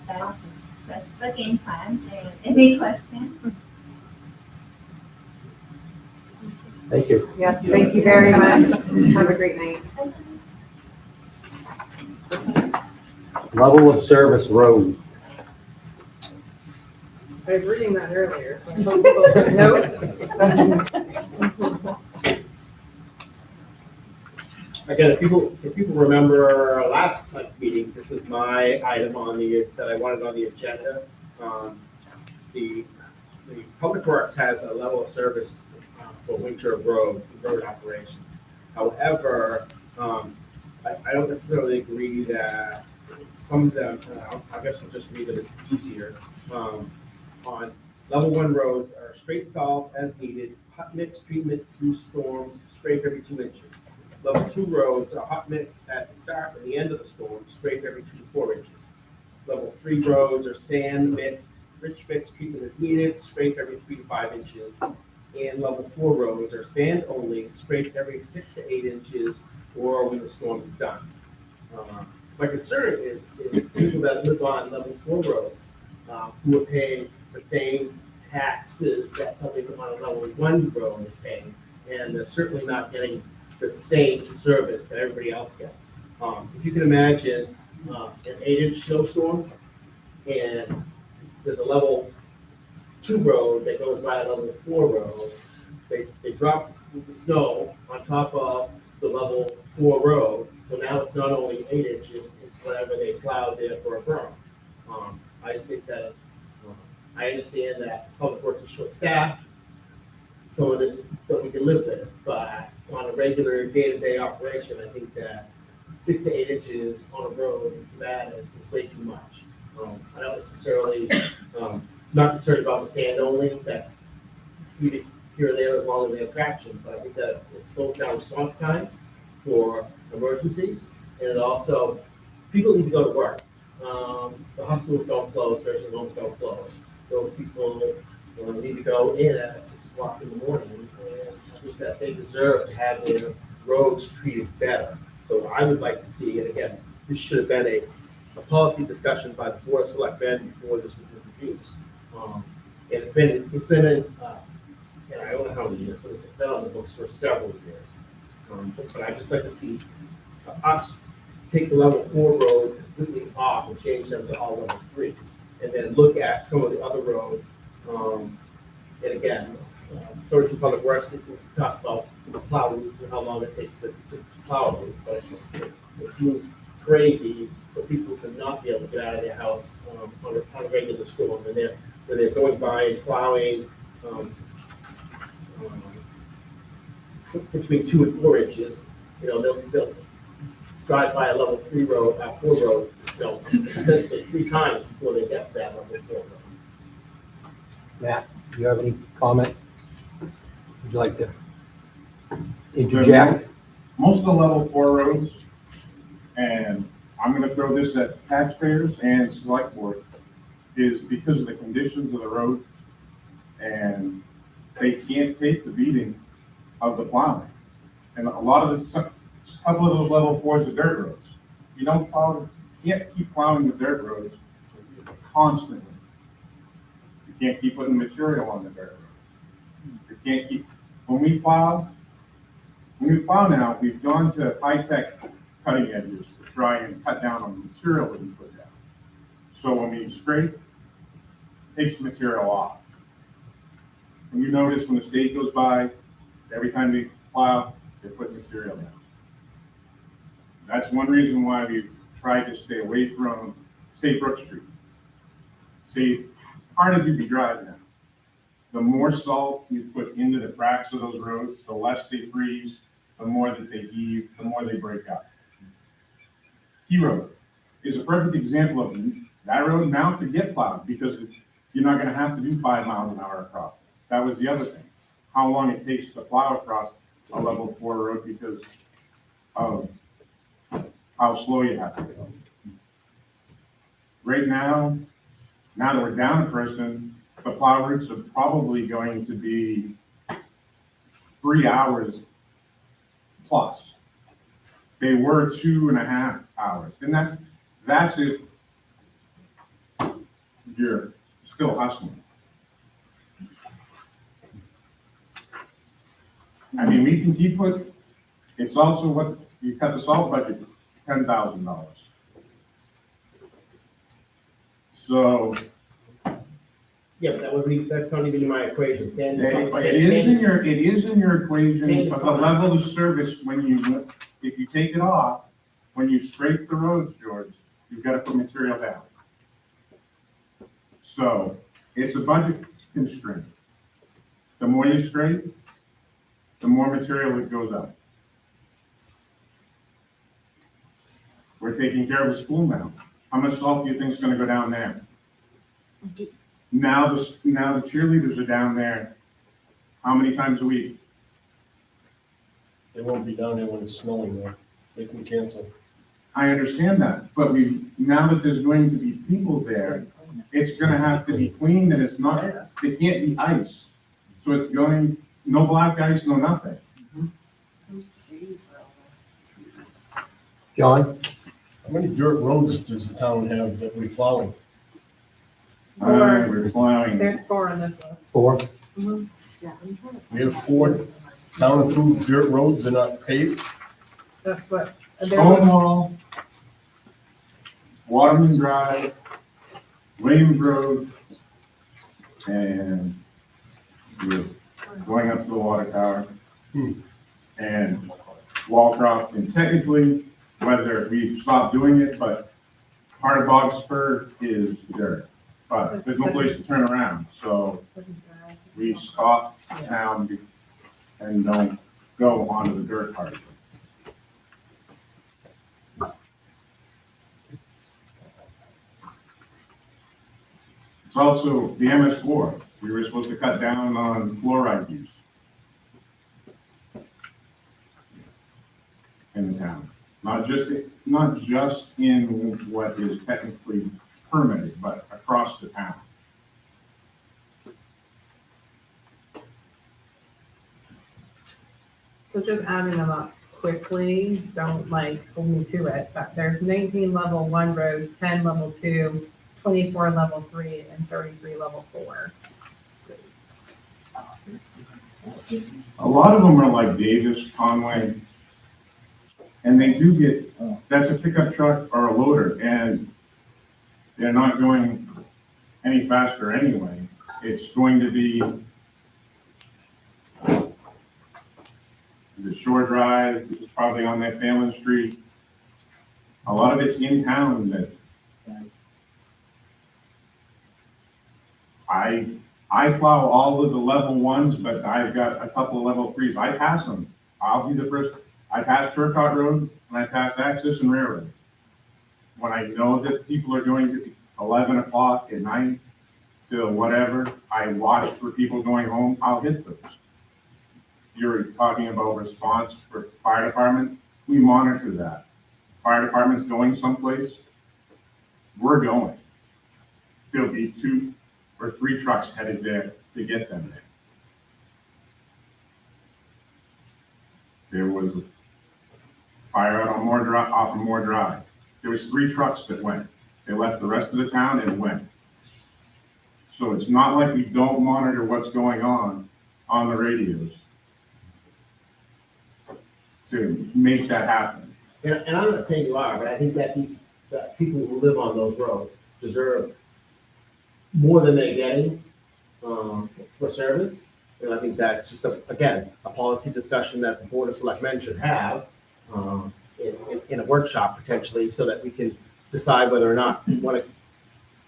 Sebatis. So that's the game plan. And any questions? Thank you. Yes, thank you very much. Have a great night. Level of service roads. I was reading that earlier, so I hope those are notes. Again, if people remember last month's meetings, this was my item that I wanted on the agenda. The Public Works has a level of service for winter road operations. However, I don't necessarily agree that some of them, I guess I'll just read that it's easier. On level 1 roads are straight salt as needed, hot mix treatment through storms, scrape every 2 inches. Level 2 roads are hot mix at the start and the end of the storm, scrape every 2 to 4 inches. Level 3 roads are sand mix, rich mix treatment as needed, scrape every 3 to 5 inches. And level 4 roads are sand only, scrape every 6 to 8 inches, or when the storm is done. My concern is people that live on level 4 roads who are paying the same taxes that somebody on a level 1 road is paying, and they're certainly not getting the same service that everybody else gets. If you can imagine an 8-inch snowstorm, and there's a level 2 road that goes by a level 4 road, they drop the snow on top of the level 4 road, so now it's not only 8 inches, it's whatever they plowed there for a berm. I just think that I understand that Public Works is short-staffed, someone that's, that we can live with. But on a regular day-to-day operation, I think that 6 to 8 inches on a road in Savannah is way too much. I don't necessarily, not concerned about the sand only, that we here or there as long as they have traction, but I think that it slows down response times for emergencies, and it also, people need to go to work. The hospitals don't close, nursing homes don't close. Those people need to go in at 6 o'clock in the morning, and I think that they deserve to have their roads treated better. So I would like to see, and again, this should have been a policy discussion by the Board of Selectmen before this was introduced. And it's been and I don't know how many years, but it's been on the books for several years. But I'd just like to see us take the level 4 road completely off and change them to all level 3s. And then look at some of the other roads. And again, sorry from Public Works, we talk about plow routes and how long it takes to plow a route, but it seems crazy for people to not be able to get out of their house on a regular storm when they're going by and plowing between 2 and 4 inches. You know, they'll drive by a level 3 road, 4 road, you know, essentially 3 times before they get to that level 4 road. Matt, do you have any comment? Would you like to interject? Most of the level 4 roads, and I'm gonna throw this at taxpayers and select board, is because of the conditions of the road, and they can't take the beating of the plowing. And a lot of a couple of those level 4s are dirt roads. You don't plow, you can't keep plowing the dirt roads constantly. You can't keep putting material on the dirt roads. You can't keep, when we plow now, we've gone to high-tech cutting edges to try and cut down on the material that we put down. So when we scrape, it takes material off. And you notice when the state goes by, every time they plow, they put material down. That's one reason why we've tried to stay away from, say, Brook Street. See, part of you drive now. The more salt you put into the cracks of those roads, the less they freeze, the more that they heave, the more they break up. Key Road is a perfect example of that road now could get plowed because you're not gonna have to do 5 miles an hour across. That was the other thing. How long it takes to plow across a level 4 road because of how slow you have to go. Right now that we're down a person, the plow routes are probably going to be 3 hours plus. They were 2.5 hours. And that's if you're still hustling. I mean, we can keep put, it's also what, you cut the salt budget, $10,000. So. Yeah, but that's not even in my equation. Sand is not. It is in your equation, but the level of service, if you take it off, when you scrape the roads, George, you've got to put material down. So it's a budget constraint. The more you scrape, the more material that goes up. We're taking care of the school now. How much salt do you think is going to go down there? Now the cheerleaders are down there. How many times a week? They won't be down there when it's snowing though. They can cancel. I understand that, but now that there's going to be people there, it's going to have to be cleaned, and it's not. It can't be ice, so it's going no black ice, no nothing. John? How many dirt roads does the town have that we're plowing? We're plowing. There's 4 on this list. 4? Mhm. Yeah, I'm trying to. We have 4 town-approved dirt roads that are not paved. That's what. Stonewall, Waterman Drive, Williams Road, and we're going up to the water tower. And Walcroft, and technically, whether we've stopped doing it, but Hard Bog Spur is dirt. But there's no place to turn around, so we stop down and don't go onto the dirt part. It's also the MS4. We were supposed to cut down on fluoride use in the town. Not just in what is technically permitted, but across the town. So just adding them up quickly, don't like hold me to it, but there's 19 level 1 roads, 10 level 2, 24 level 3, and 33 level 4. A lot of them are like Davis, Conway, and they do get, that's a pickup truck or a loader, and they're not going any faster anyway. It's going to be the shore drive, it's probably on that Phelan Street. A lot of it's in town that I plow all of the level 1s, but I've got a couple of level 3s. I pass them. I'll be the first. I pass Turcot Road and I pass Access and Railroad. When I know that people are doing 11 o'clock at night till whatever, I watch for people going home, I'll hit those. You're talking about response for fire department, we monitor that. Fire department's going someplace, we're going. There'll be 2 or 3 trucks headed there to get them there. There was a fire out on Moore Drive, off of Moore Drive. There was 3 trucks that went. They left the rest of the town and went. So it's not like we don't monitor what's going on the radios to make that happen. And I'm not saying you are, but I think that that people who live on those roads deserve more than they're getting for service. And I think that's just, again, a policy discussion that the Board of Selectmen should have in a workshop potentially, so that we can decide whether or not we want to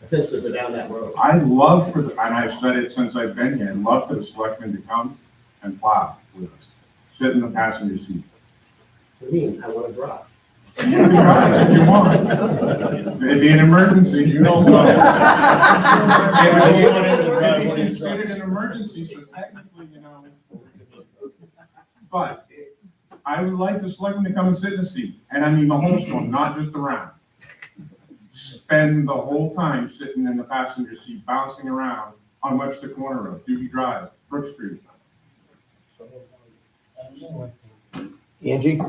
essentially go down that road. I'd love and I've said it since I've been here, I'd love for the selectmen to come and plow with us, sit in the passenger seat. For me, I want to drive. You can drive if you want. It'd be an emergency. You know what? It'd be considered an emergency, so technically, But I would like the selectmen to come and sit in the seat, and I mean the whole storm, not just around. Spend the whole time sitting in the passenger seat, bouncing around on Webster Corner Road, Dewey Drive, Brook Street. Angie?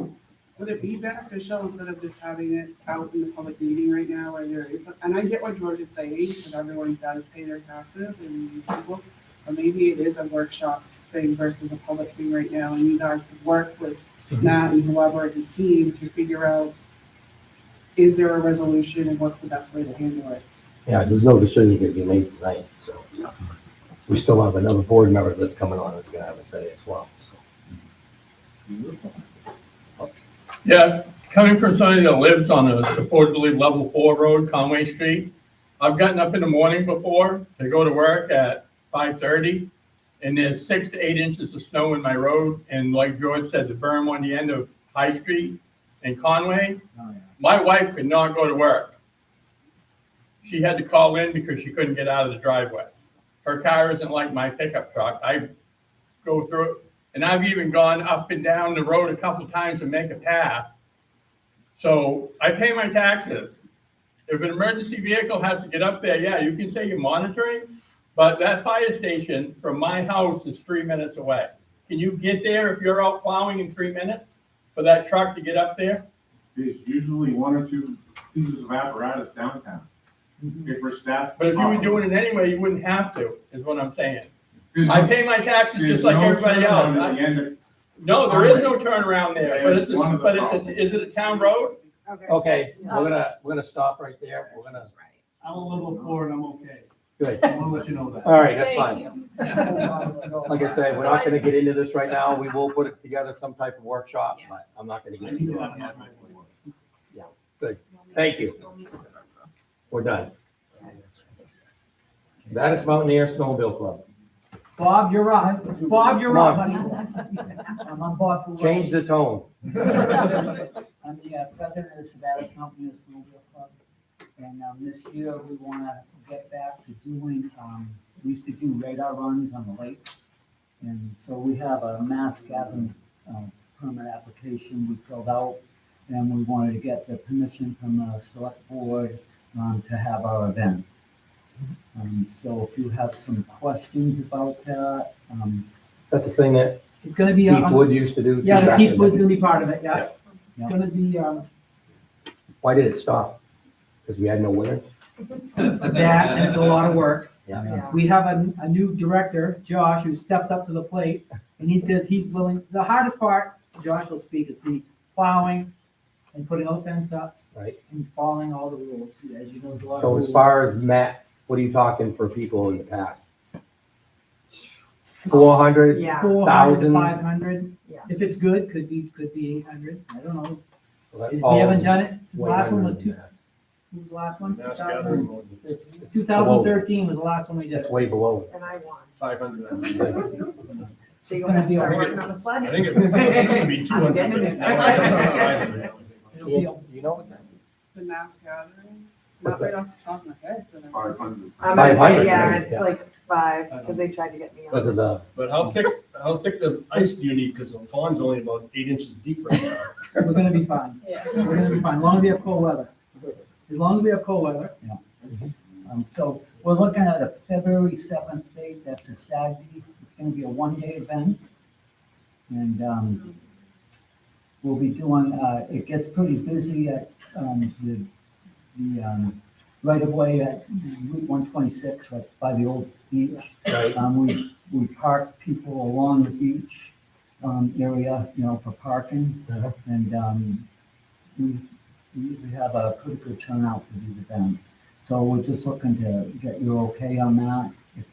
Would it be beneficial instead of just having it out in the public meeting right now where there is, and I get what George is saying, because everyone does pay their taxes and people, or maybe it is a workshop thing versus a public thing right now, and you guys could work with Matt and whoever at his team to figure out, is there a resolution and what's the best way to handle it? Yeah, there's no decision going to be made tonight, so. We still have another board member that's coming on that's going to have a say as well, so. Yeah, coming from somebody that lives on a supposedly level 4 road, Conway Street, I've gotten up in the morning before to go to work at 5:30, and there's 6 to 8 inches of snow in my road, and like George said, the berm on the end of High Street in Conway, my wife could not go to work. She had to call in because she couldn't get out of the driveway. Her car isn't like my pickup truck. I go through it, and I've even gone up and down the road a couple times to make a path. So I pay my taxes. If an emergency vehicle has to get up there, yeah, you can say you're monitoring, but that fire station from my house is 3 minutes away. Can you get there if you're out plowing in 3 minutes for that truck to get up there? There's usually 1 or 2 pieces of apparatus downtown. If we're staffed. But if you were doing it anyway, you wouldn't have to, is what I'm saying. I pay my taxes just like everybody else. No, there is no turnaround there, but is it a town road? Okay, we're gonna stop right there. I'm a level 4 and I'm okay. Good. I want to let you know that. All right, that's fine. Like I said, we're not gonna get into this right now. We will put it together some type of workshop, but I'm not gonna get into it. Yeah, good. Thank you. We're done. That is Mountain Air Snowmobile Club. Bob, you're up. Bob, you're Come up. on. buddy. I'm Bob. Perot. Change the tone. I'm the president of the Sabbath Mountain Youth Snowmobile Club. And this year, we want to get back to doing, we used to do radar runs on the lake. And so we have a mass gathering permit application we filled out. And we wanted to get the permission from the select board to have our event. So if you have some questions about that. That's the thing that It's gonna be. Keith Wood used to do. Yeah, Keith Wood's gonna be part of it, yeah. Yeah. It's gonna be, Why did it stop? Because we had no winners? that, and it's a lot of work. Yeah. We have a new director, Josh, who stepped up to the plate, and he's willing, the hardest part, Josh will speak, is the plowing and putting a fence up. Right. And following all the rules, as you know, there's a lot of So rules. as far as Matt, what are you talking for people in the past? 400? Yeah. 400, 1,000? 500, Yeah. if it's good, could be 800, I don't know. Well, that We falls haven't done it, since the way last one under was the two, mass. who was the last one? Mass gathering was 2013 was the last one we did. That's way below. And I won. 500. So you gonna want be to start a- working on the sled? I think it used to be I'm 200. getting but it. now it's 500. It'll be, You know what that? The mass gathering, not right off the top of my head, but I. 500. I'm gonna say, 500, yeah, right? it's Yeah. like 5, because they tried to get me Because on. of the, But how thick the ice do you need? Because the pond's only about 8 inches deep right now. we're gonna be fine. We're gonna be fine, as long as we have cold weather. As long as we have cold weather. Yeah. So we're looking at a February 7th date, that's a Saturday. It's gonna be a one-day event. And we'll be doing, it gets pretty busy at the right of way at Route 126, right by the old beach. right? We park people along the beach area, for parking. Uh-huh. And we usually have a pretty good turnout for these events. So we're just looking to get your okay on that, if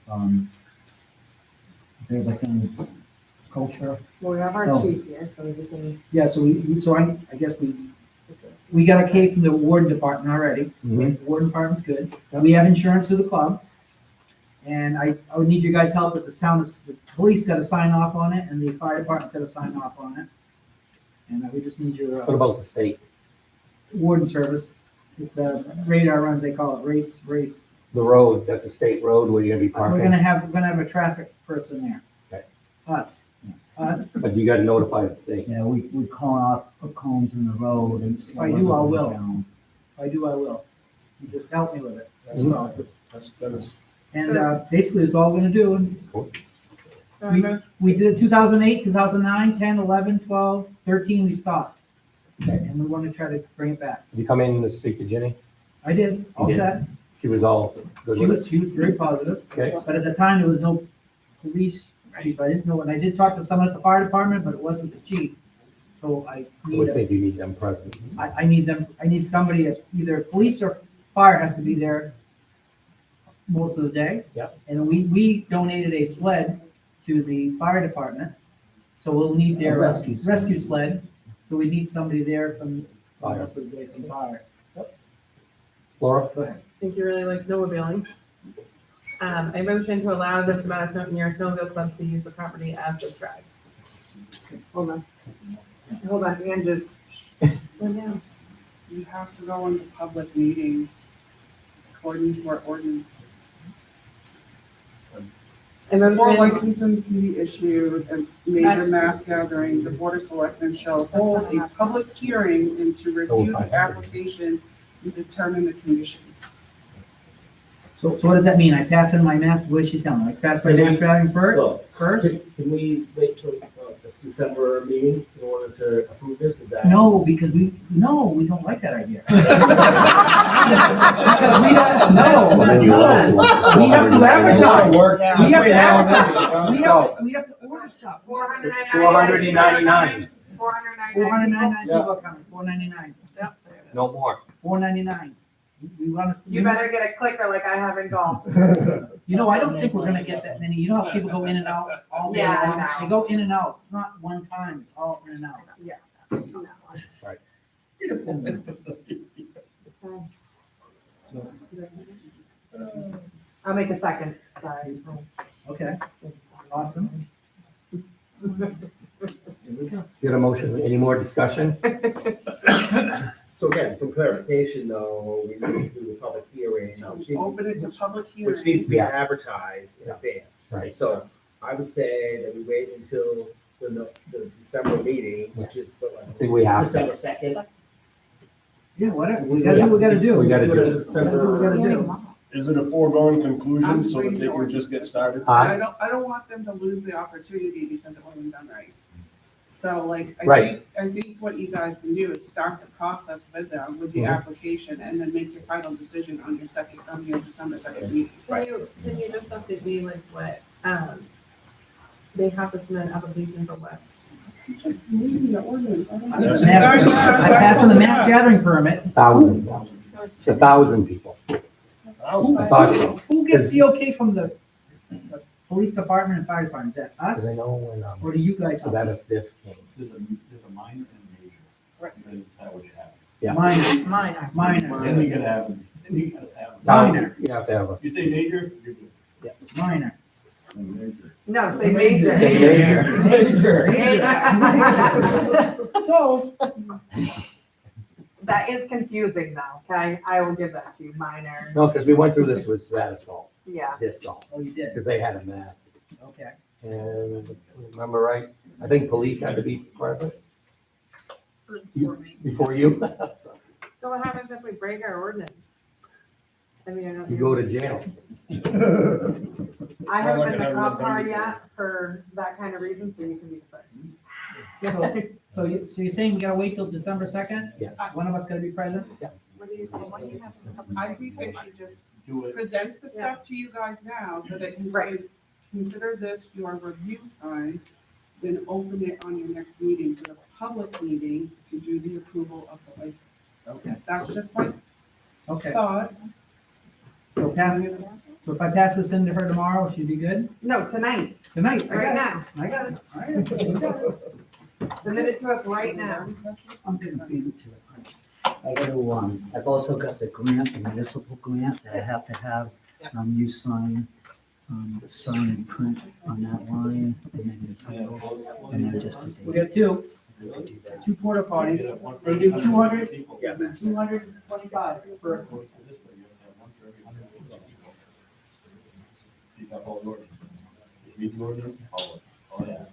everything's kosher. Well, we have our So- chief here, so we can. Yeah, so I guess we got a K from the warden department already. Mhm. The warden department's good. And we have insurance through the club. And I would need your guys' help with this town, the police gotta sign off on it, and the fire department's gotta sign off on it. And we just need your What about the state? warden service. It's radar runs, they call it, race. The road, that's a state road where you're gonna be We're parking? gonna have a traffic person there. Okay. Us. But you gotta notify the state. Yeah, we call off, put cones in the road and. If I do, I will. If I do, I will. You just help me with it, that's Mhm. all. That is. And basically, it's all we're gonna do. And we did it 2008, 2009, 10, 11, 12, 13, we stopped. And we want to try to bring it back. Did you come in to speak to Ginny? I did, all You did? set. She was all good She with it? was very positive. Okay. But at the time, there was no police chief. I didn't know, and I did talk to someone at the fire department, but it wasn't the chief. So I I need, would think you need them present. I need them, I need somebody, either police or fire has to be there most of the day. Yeah. And we donated a sled to the fire department, so we'll need their rescue sled. So we need somebody there from the rest of the day from fire. Laura? Go ahead. I think you really like snowmobiling. I motion to allow the Sabbath Mountain Year Snowmobile Club to use the property as described. Hold on, and just. You have to go into public meeting according to our ordinance. Before licenses can be issued and major mass gathering, the board of selectmen shall hold a public hearing and to review the application and determine the conditions. So what does that mean? I pass in my mass, what did she tell me? I pass my mass driving first? Can we wait till this December meeting in order to approve this? Is that? No, because we don't like that idea. Because we don't know. We have to advertise. We have to advertise. We have to order stuff. 499. 499 people are coming, 499. No more. 499. We want us to. You better get a clicker like I have in golf. I don't think we're gonna get that many. You know how people go in and out all day Yeah, I long? know. They go in and out. It's not one time, it's all in and out. Yeah. Right. So, I'll make a second, sorry. okay. Awesome. Here we go. Get a motion, any more discussion? So again, for clarification though, we need to do the public hearing, Open it to public hearing. which needs to be Yeah. advertised in Yeah. advance. Right. So I would say that we wait until the December meeting, which is I think we have to. December 2nd. Yeah, whatever. We gotta do what we gotta do. We gotta do it. That's what we gotta do. Is it a foregone conclusion so that they can just get started? I don't want them to lose the opportunity because it wasn't done right. So like, Right. I think what you guys can do is start the process with them, with the Mhm. application, and then make your final decision on your December 2nd meeting. Can you just update me like what, they have to submit an application for what? Just reading the ordinance. I don't know. That's- I passed on the mass gathering permit. 1,000 people. I thought so. Who gets the okay from the police department and fire department? Is that us? Because I know when, Or do you guys? so that is this came. There's a minor and a major. Right. Then decide what you have. Yeah. Minor. Then you gotta have, you gotta have. Minor. You have to have a. You say major, you're good. Minor. And major. No, say major. So, That is confusing though, okay? I will give that to you, minor. No, because we went through this with Savannah's fault, Yeah. this fault, oh, you did? because they had a mass. Okay. And remember right, I think police had to be present before you. So what happens if we break our ordinance? I mean, I don't. You go to jail. I haven't been to Sound like cop it car hasn't been yet for that kind of reason, so you can be the first. So you're saying we gotta wait till December 2nd? Yes. One of us gotta be present? What do you think? I think they should just Do it. present the stuff to you guys now so that you can consider this your review time, then open it on your next meeting for the public meeting to do the approval of the license. Okay. That's just my Okay. thought. So if I pass this in to her tomorrow, she'd be good? No, tonight, Tonight? I got right it. now. I got it. All right. Submit it to us right now. I'm gonna beat it to it. I gotta, I've also got the grant, the municipal grant that I have to have, you sign, and print on that line, and then you title, and then just a We date. got two porta potties. They do 200, 225 per. You got all the ordinance. Just read the ordinance, follow it. Oh, yeah.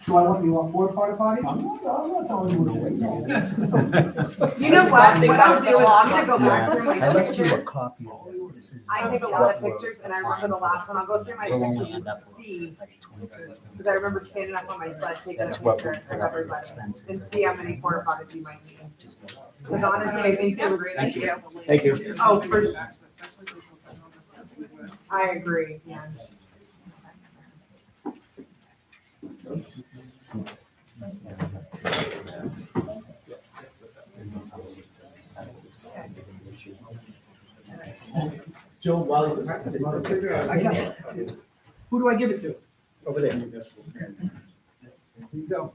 So you want 4 porta potties? I'm not telling you what to do. You know what, what I'll do is I'm gonna go back through I my left you a pictures. copy of it. This is, I take a lot of pictures and I remember the last one, I'll go through my We'll only pictures end up and with see, like 25. because I remember standing up on my sled, taking a That's what picture we're- of everybody expenses. and see how many porta potties you might need. Because honestly, I think they were great Thank you. idea. Thank you. Oh, for sure. I agree, yeah. Joe, while he's. I got it. Who do I give it to? Over there. Here you go.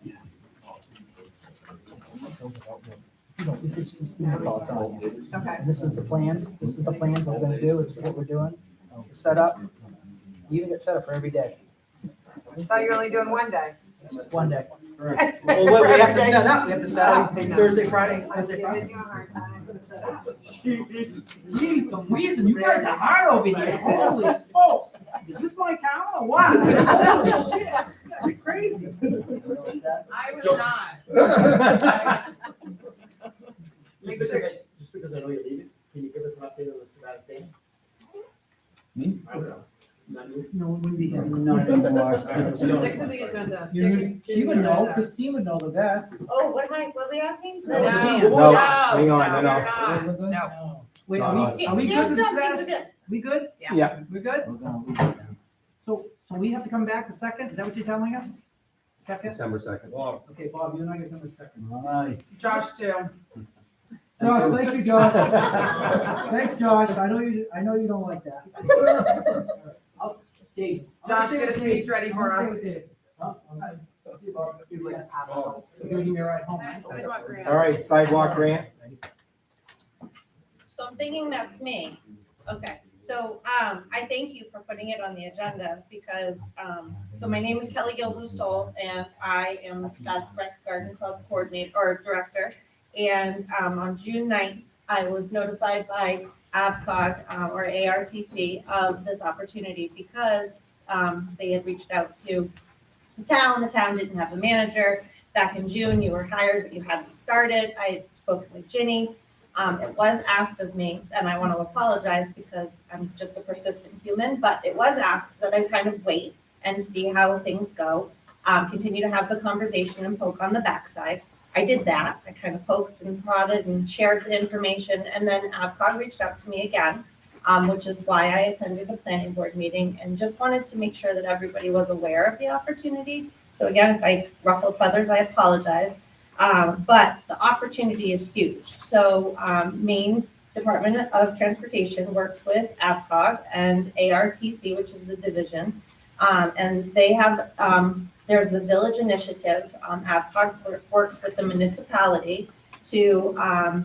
Okay. This is the plans, we're gonna do, this is what we're doing, set up. You even get set up for every day, I thought you were only doing one day. one day. Well, Well, we have to set up, Thursday, Friday, I'm Thursday, giving Friday. you a hard time. Jeez, some reason, you guys are hard over here, holy smokes, is this my town or what? Holy shit, you're crazy. I was not. Just because I know you're leaving, can you give us an update on the Savannah thing? Me? I don't know. Not you? No, it wouldn't be here. Not anymore. Stick to the agenda. She would know, Christine would know the best. Oh, what were we asking? No. No, hang on, no. No. Wait, are we good for the status? Good. We good? Yeah. We're good? We're gonna leave it now. So we have to come back a second, is that what you're telling us? Second? December 2nd. Okay, Bob, you and I are gonna come a second. All right. Josh too. Josh, thank you, Josh. Thanks, Josh, I know you don't like that. Dave. Josh, get a speech ready for us. He's like, you're gonna give me a ride home, right? All right, sidewalk grant. So I'm thinking that's me. Okay, So I thank you for putting it on the agenda because, so my name is Kelly Gilzu-Stoll and I am the Stats Rec Garden Club Coordinator or Director. And on June 9th, I was notified by AvCog or ARTC of this opportunity because they had reached out to the town. The town didn't have a manager. Back in June, you were hired, but you hadn't started. I had spoken with Ginny. It was asked of me, and I want to apologize because I'm just a persistent human, but it was asked that I kind of wait and see how things go, continue to have the conversation and poke on the backside. I did that. I kind of poked and prodded and shared the information, and then AvCog reached out to me again, which is why I attended the planning board meeting and just wanted to make sure that everybody was aware of the opportunity. So again, if I ruffled feathers, I apologize. But the opportunity is huge. So Maine Department of Transportation works with AvCog and ARTC, which is the division. And they have, there's the village initiative. AvCog works with the municipality to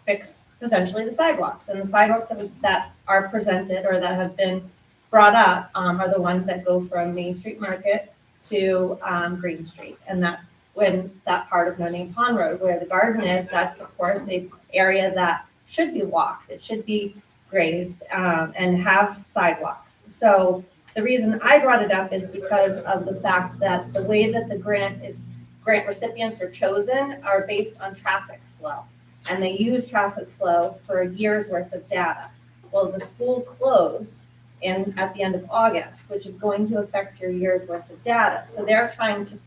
fix potentially the sidewalks. And the sidewalks that are presented or that have been brought up are the ones that go from Main Street Market to Green Street. And that's when that part of No Name Pond Road where the garden is, that's of course a area that should be walked. It should be grazed and have sidewalks. So the reason I brought it up is because of the fact that the way that the grant recipients are chosen are based on traffic flow. And they use traffic flow for a year's worth of data. Well, the school closed at the end of August, which is going to affect your year's worth of data. So they're trying to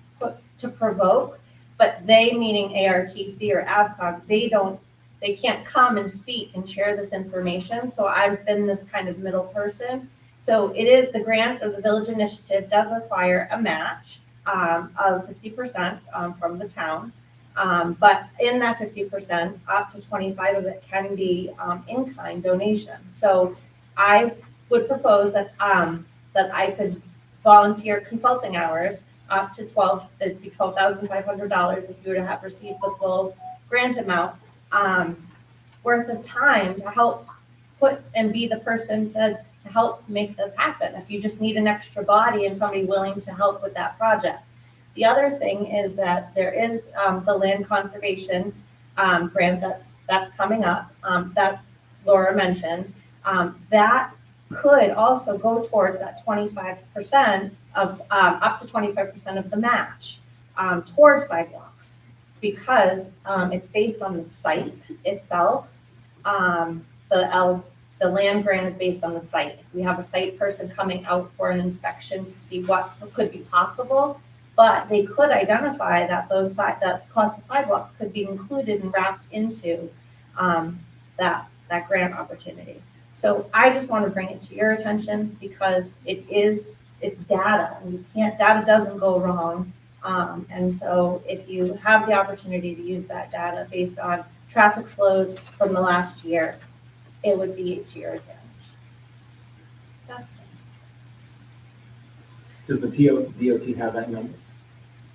provoke, but they, meaning ARTC or AvCog, they can't come and speak and share this information. So I've been this kind of middle person. So it is the grant of the village initiative does require a match of 50% from the town. But in that 50%, up to 25 of it can be in-kind donation. So I would propose that that I could volunteer consulting hours up to it'd be $12,500 if you were to have received the full grant amount worth of time to help put and be the person to help make this happen. If you just need an extra body and somebody willing to help with that project. The other thing is that there is the land conservation grant that's coming up that Laura mentioned. That could also go towards that 25% of up to 25% of the match towards sidewalks because it's based on the site itself. The land grant is based on the site. We have a site person coming out for an inspection to see what could be possible, but they could identify that that cost of sidewalks could be included and wrapped into that grant opportunity. So I just want to bring it to your attention because it's data and data doesn't go wrong. And so if you have the opportunity to use that data based on traffic flows from the last year, it would be to your advantage. That's it. Does the DOT have that number?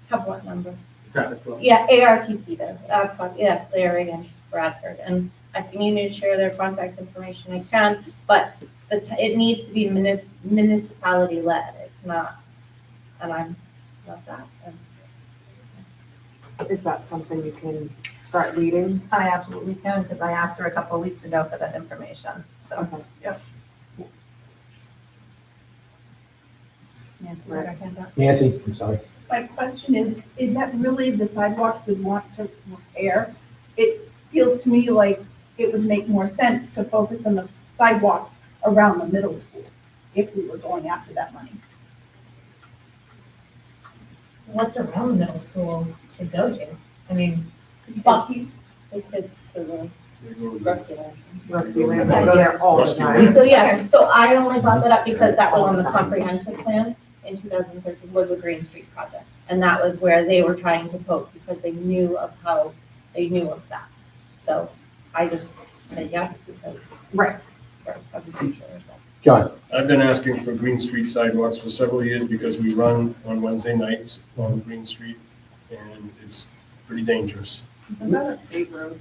Have what number? Traffic flow? Yeah, ARTC does. Yeah, Larry and Bradford. And if you need me to share their contact information, I can, but it needs to be municipality led. It's not, and I'm not that. Is that something you can start leading? I absolutely can, because I asked her a couple of weeks ago for that information, so, Okay. yep. Nancy, right, I hand up. Nancy, I'm sorry. My question is that really the sidewalks we want to repair? It feels to me like it would make more sense to focus on the sidewalks around the middle school if we were going after that money. What's around the middle school to go to? I mean, Bucky's. The kids to the Rusty Land, I go there all the time. So yeah, so I only brought that up because that was on the comprehensive plan in 2013 was the Green Street project. And that was where they were trying to poke because they knew of that. So I just said yes because. Right. Of the future as well. John. I've been asking for Green Street sidewalks for several years because we run on Wednesday nights on Green Street and it's pretty dangerous. Isn't that a state road?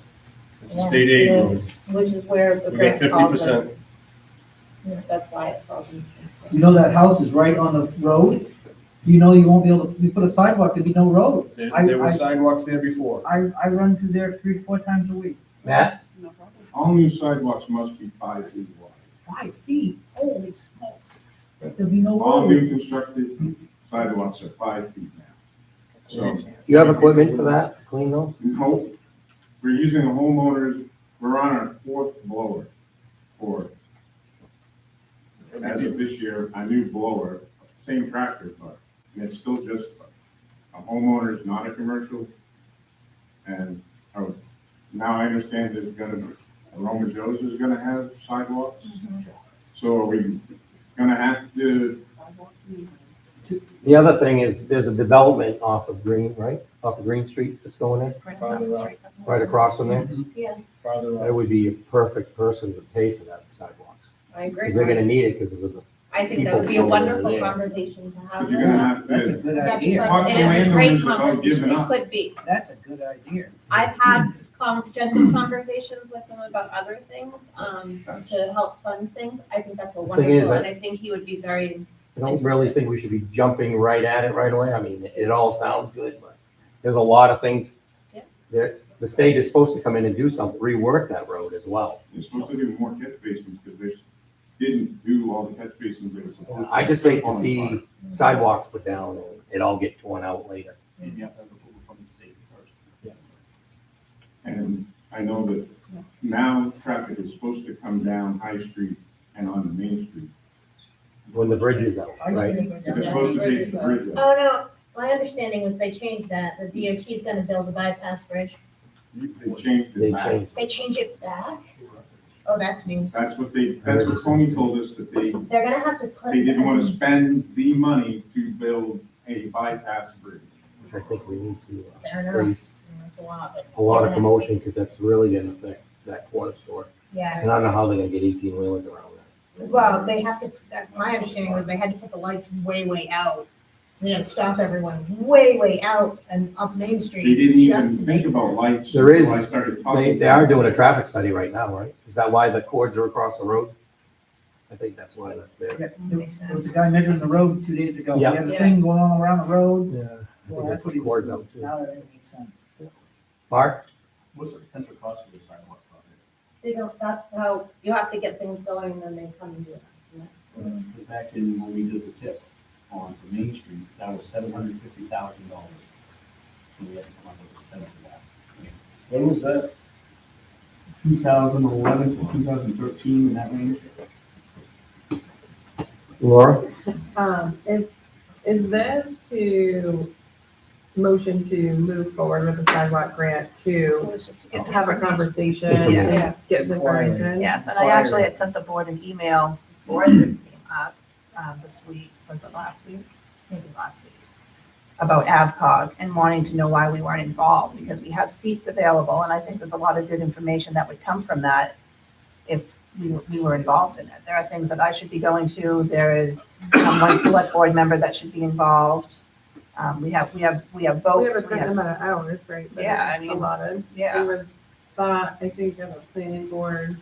It's a state aid road. Which is where the We got grant falls 50%. in. That's why it falls into. You know that house is right on the road? You know you won't be able to, you put a sidewalk, there'd be no road. There were sidewalks there before. I run through there 3-4 times a week. Matt? No problem. All new sidewalks must be 5 feet wide. 5 feet, holy smokes. There'll be no All road. new constructed sidewalks are 5 feet now. So. You have equipment for that, to clean those? No, we're using a homeowner's, we're on our 4th blower for it. As of this year, a new blower, same tractor, but it's still just a homeowner's, not a commercial. And now I understand there's gonna be, Roma Joe's is gonna have sidewalks. So are we gonna have to? The other thing is, there's a development off of Green, right? Off of Green Street that's going in, right across from there. Yeah. That would be a perfect person to pay for that sidewalks. I agree. Because they're gonna need it because of the. I think that would be a wonderful conversation to have. But you're gonna have That's a to good That'd be idea. talk to It is a great landowners about conversation, giving it up. could be. That's a good idea. I've had gentle conversations with him about other things, to help fund things. I think that's a The thing is, wonderful, and I think he would be very, I don't really think we should be jumping right at it right away. I mean, it all sounds good, but there's a lot of things. Yeah. That the state is supposed to come in and do something, rework that road as well. You're supposed to do more catch basins because they didn't do all the catch basins they were supposed to. I just hate to see sidewalks put down and it all get torn out later. And you have to have approval from the state first. And I know that now traffic is supposed to come down High Street and on the Main Street. When the bridge is out, right? They're supposed to take the bridge out. Oh, no, my understanding was they changed that. The DOT is gonna build a bypass bridge. They changed They it back. changed. They change it back? Oh, that's news. That's what Tony told us, that they They're gonna have to put. didn't want to spend the money to build a bypass bridge. Which I think we need to Fair enough. raise That's a lot, but. a lot of commotion because that's really gonna affect that corner store. Yeah. And I don't know how they're gonna get 18 wheelers around that. Well, they have to, my understanding was they had to put the lights way out. So they had to stop everyone way out and up Main Street. They didn't even just to think make- about lights There is, until I started talking. they are doing a traffic study right now, right? Is that why the cords are across the road? I think that's why that's there. Yeah, Makes there was a sense. guy measuring the road 2 days ago. We Yeah. had a thing going on around the road. Yeah. I Well, think that's what he was cords doing. out too. Now that makes sense. Mark? What's the potential cost for the sidewalk project? they don't, that's how, you have to get things going and then they come and do it. Back in when we did the tip on for Main Street, that was $750,000. And we had to come up with a percentage of that. When was that? 2011 to 2013, in that range. Laura? Is this to motion to move forward with the sidewalk grant It to was just to get the have a information. conversation and Yes. get some information? Yes, and I actually had sent the board an email before this came up, this week, was it last week? Maybe last week, about AvCog and wanting to know why we weren't involved, because we have seats available, and I think there's a lot of good information that would come from that if we were involved in it. There are things that I should be going to, there is one select board member that should be involved. We have votes. We have a certain amount of hours, right? that Yeah, I is mean, allotted. yeah. It was thought, I think, of a planning board,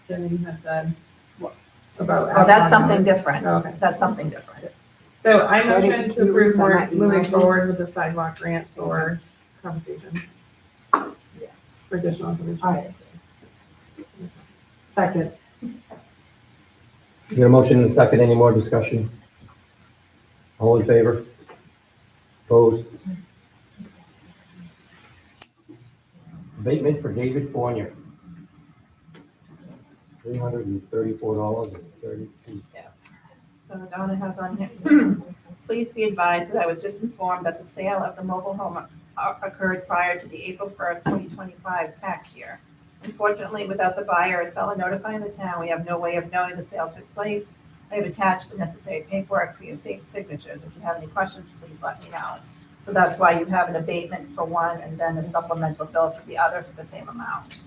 Jenny had said, about. Oh, that's AvCog something hours. different. Oh, okay. That's something different. So I So I motion didn't- to approve you send more, that email, moving please? forward with the sidewalk grant for conversation. Yes. For additional information. All right. Second. You got a motion and a second, any more discussion? All in favor? Opposed? Abatement for David Fournier. $334.32. So Donna has on here, please be advised that I was just informed that the sale of the mobile home occurred prior to the April 1st, 2025 tax year. Unfortunately, without the buyer or seller notifying the town, we have no way of knowing the sale took place. I have attached the necessary paperwork for your signatures. If you have any questions, please let me know. So that's why you have an abatement for one and then a supplemental bill for the other for the same amount.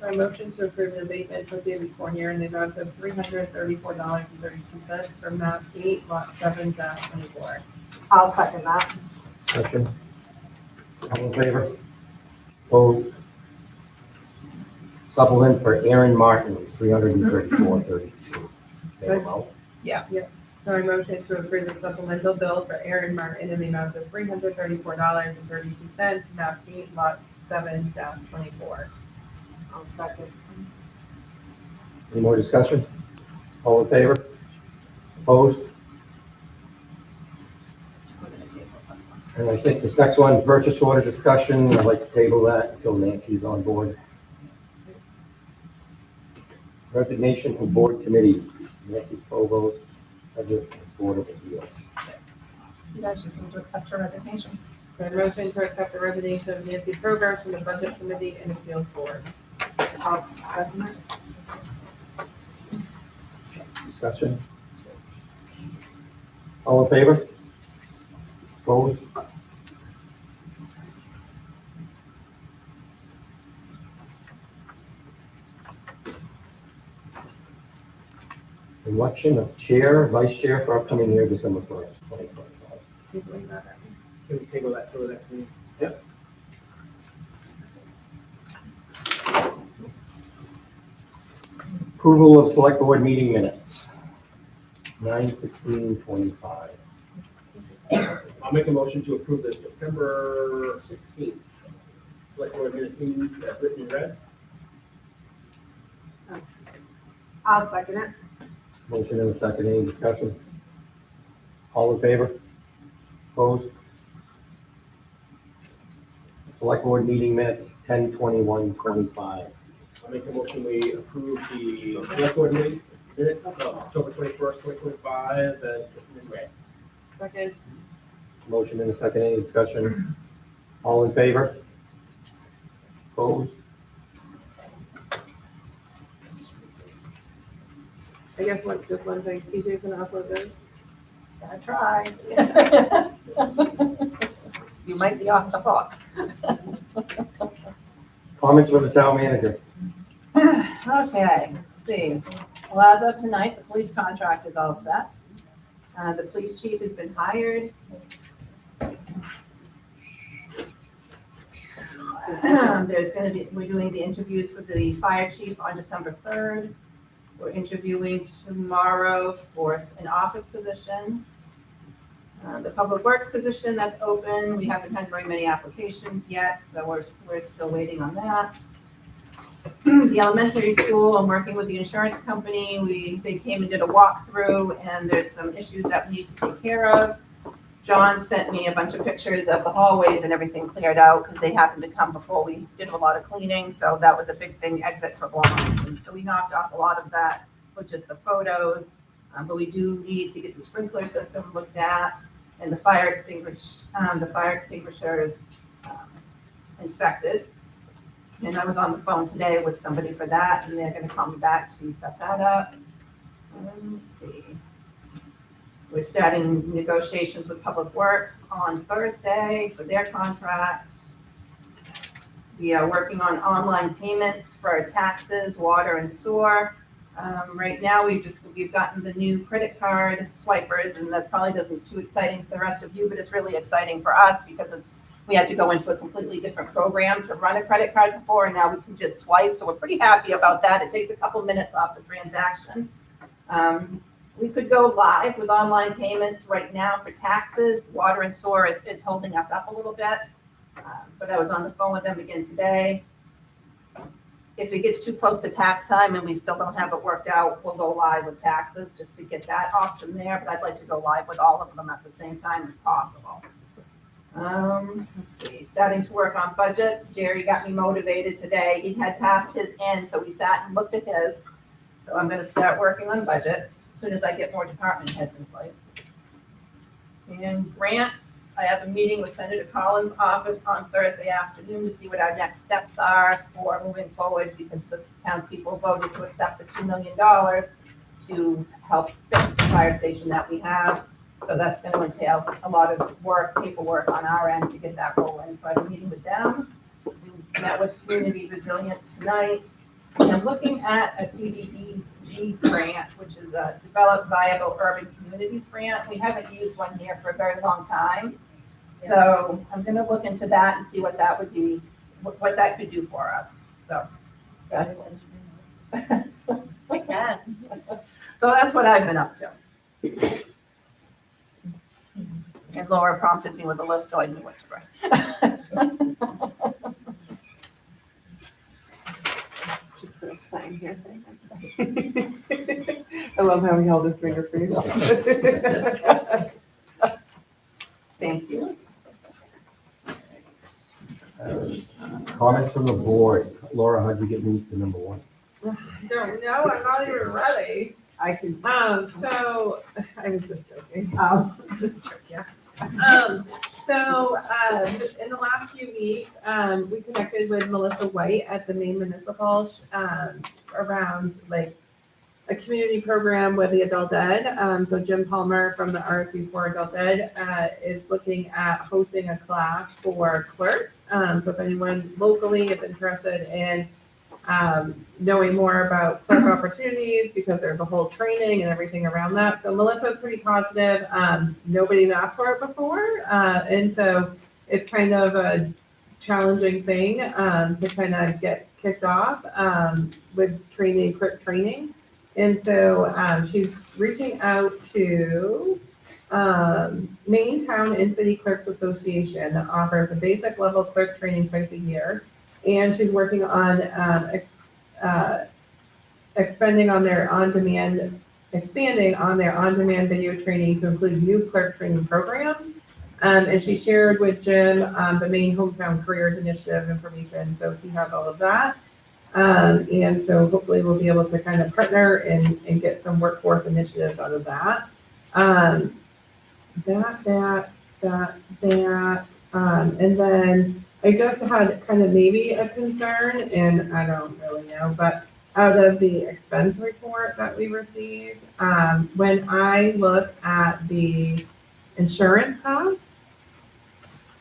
I motion to approve an abatement for David Fournier in the amount of $334.32 for map 8, lot 7-24. I'll second that. Discussion? All in favor? Opposed? Supplement for Aaron Martin, $334.32. Same amount. So I motion to approve the supplemental bill for Aaron Martin in the amount of $334.32, map 8, lot 7-24. I'll second. Any more discussion? All in favor? Opposed? We're gonna table this one. And I think this next one, purchase order discussion, I'd like to table that until Nancy's on board. Resignation from board committees, Nancy Provost, Budget and Board of Appeals. You guys just need to accept her resignation. So I motion to accept the resignation of Nancy Provost from the Budget Committee and Appeals Board. I'll second it. Discussion? All in favor? Opposed? Election of chair, vice chair for upcoming year, December 1st, 2025. Can we table that till the next meeting? Approval of select board meeting minutes, 9/16/25. I'll make a motion to approve the September 16th select board meetings as written and read. I'll second it. Motion and a second, any discussion? All in favor? Opposed? Select board meeting minutes, 10/21/25. I'll make a motion, we approve the select board meeting minutes of October 21st, 2025 as written and read. Second. Motion and a second, any discussion? All in favor? Opposed? I guess just one thing, TJ's gonna upload those. Gotta try. You might be off the hook. Comments from the town manager? Okay, let's see. Well, as of tonight, the police contract is all set. The police chief has been hired. We're doing the interviews for the fire chief on December 3rd. We're interviewing tomorrow for an office position. The public works position that's open, we haven't had very many applications yet, so we're still waiting on that. The elementary school, I'm working with the insurance company. They came and did a walkthrough, and there's some issues that we need to take care of. John sent me a bunch of pictures of the hallways and everything cleared out, because they happened to come before we did a lot of cleaning, so that was a big thing, exits were blocked. And so we knocked off a lot of that with just the photos, but we do need to get the sprinkler system looked at, and the fire extinguishers inspected. And I was on the phone today with somebody for that, and they're gonna call me back to set that up. Let's see. We're starting negotiations with Public Works on Thursday for their contract. We are working on online payments for our taxes, water and sewer. Right now, we've gotten the new credit card swipers, and that probably doesn't too exciting for the rest of you, but it's really exciting for us because we had to go into a completely different program to run a credit card before, and now we can just swipe. So we're pretty happy about that. It takes a couple minutes off the transaction. We could go live with online payments right now for taxes. Water and sewer it's holding us up a little bit, but I was on the phone with them again today. If it gets too close to tax time and we still don't have it worked out, we'll go live with taxes just to get that option there, but I'd like to go live with all of them at the same time if possible. Let's see, starting to work on budgets. Jerry got me motivated today. He had passed his end, so we sat and looked at his. So I'm gonna start working on budgets as soon as I get more department heads in place. And grants, I have a meeting with Senator Collins' office on Thursday afternoon to see what our next steps are for moving forward, because the townspeople voted to accept the $2 million to help fix the fire station that we have. So that's gonna entail a lot of work, paperwork on our end to get that rolling. So I have a meeting with them. We met with Community Resilience tonight. And I'm looking at a CDBG grant, which is a Develop Viable Urban Communities grant. We haven't used one here for a very long time. So I'm gonna look into that and see what that would be, what that could do for us. So that's I can. So that's what I've been up to. And Laura prompted me with a list, so I knew what to write. Just put a sign here. I love how he held his finger for you. Thank you. Comments from the board. Laura, how'd you get moved to number one? Don't know, I'm not even ready. I can. So, I was just joking. Just joking. Yeah. In the last few weeks, we connected with Melissa White at the Maine Municipal, around like a community program with the adult ed. So Jim Palmer from the RSU for Adult Ed, is looking at hosting a class for clerk. So if anyone locally is interested in knowing more about clerk opportunities, because there's a whole training and everything around that. So Melissa's pretty positive. Nobody's asked for it before. And so it's kind of a challenging thing to kind of get kicked off with training, clerk training. And so she's reaching out to Maine Town and City Clerks Association that offers a basic level clerk training twice a year. And she's working on expanding on their on-demand video training to include new clerk training programs. And she shared with Jim the Maine Hometown Careers Initiative information, so he has all of that. And so hopefully we'll be able to kind of partner and get some workforce initiatives out of that. And then I just had kind of maybe a concern, and I don't really know, but out of the expense report that we received, when I look at the insurance costs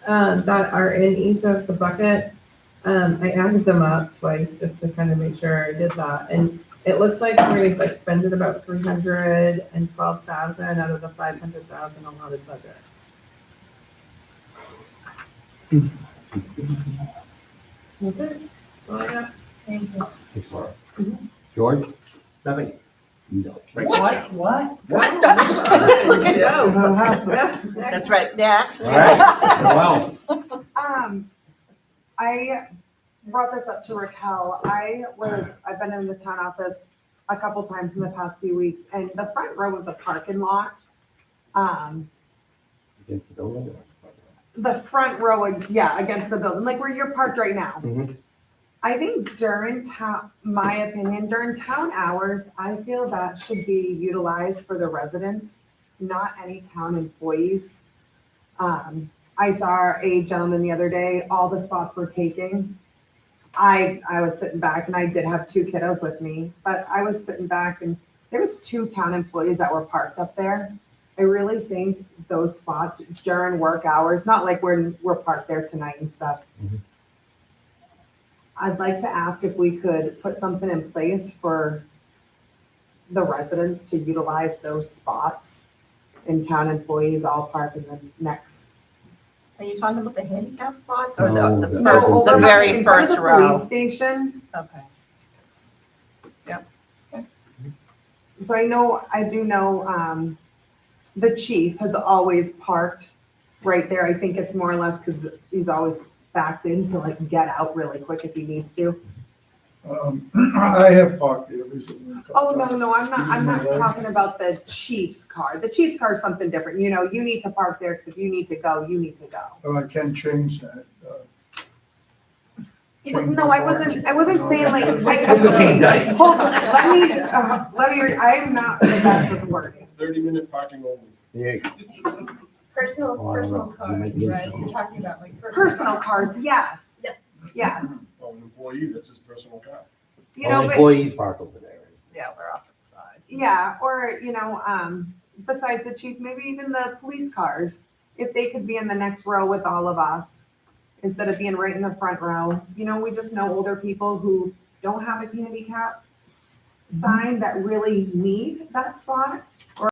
that are in each of the buckets, I added them up twice just to kind of make sure I did that. And it looks like we've expended about $312,000 out of the $500,000 allotted budget. That's it. Well, yeah. Thank you. Thanks, Laura. George? Nothing? No. What? What? Look at you. That's right, next. All right. Wow. I brought this up to Raquel. I've been in the town office a couple times in the past few weeks, and the front row of the parking lot, Against the building? the front row, against the building, like where you're parked right now. Mhm. I think during my opinion, during town hours, I feel that should be utilized for the residents, not any town employees. I saw a gentleman the other day, all the spots were taking. I was sitting back, and I did have two kiddos with me, but I was sitting back, and there was two town employees that were parked up there. I really think those spots during work hours, not like we're parked there tonight and stuff. Mhm. I'd like to ask if we could put something in place for the residents to utilize those spots, and town employees all park in the next. Are you talking about the handicap spots, or is it No, the the first, first- the very in front of first the row? Police station. Okay. So I do know, the chief has always parked right there. I think it's more or less because he's always backed in to like get out really quick if he needs to. I have parked there recently. Oh, no, I'm not talking about the chief's car. The chief's car is something different. You know, you need to park there because if you need to go, you need to go. But I can change that. No, I wasn't saying like, Okay. hold on, I am not the best with wording. 30-minute parking only. There you go. Personal cars, You right? You're talking about like Personal cars, yes. Yep. Yes. Well, an employee, that's his personal car. You know, but, employees park over there. Yeah, we're off to the side. yeah, or, besides the chief, maybe even the police cars, if they could be in the next row with all of us, instead of being right in the front row. You know, we just know older people who don't have a handicap sign that really need that spot, or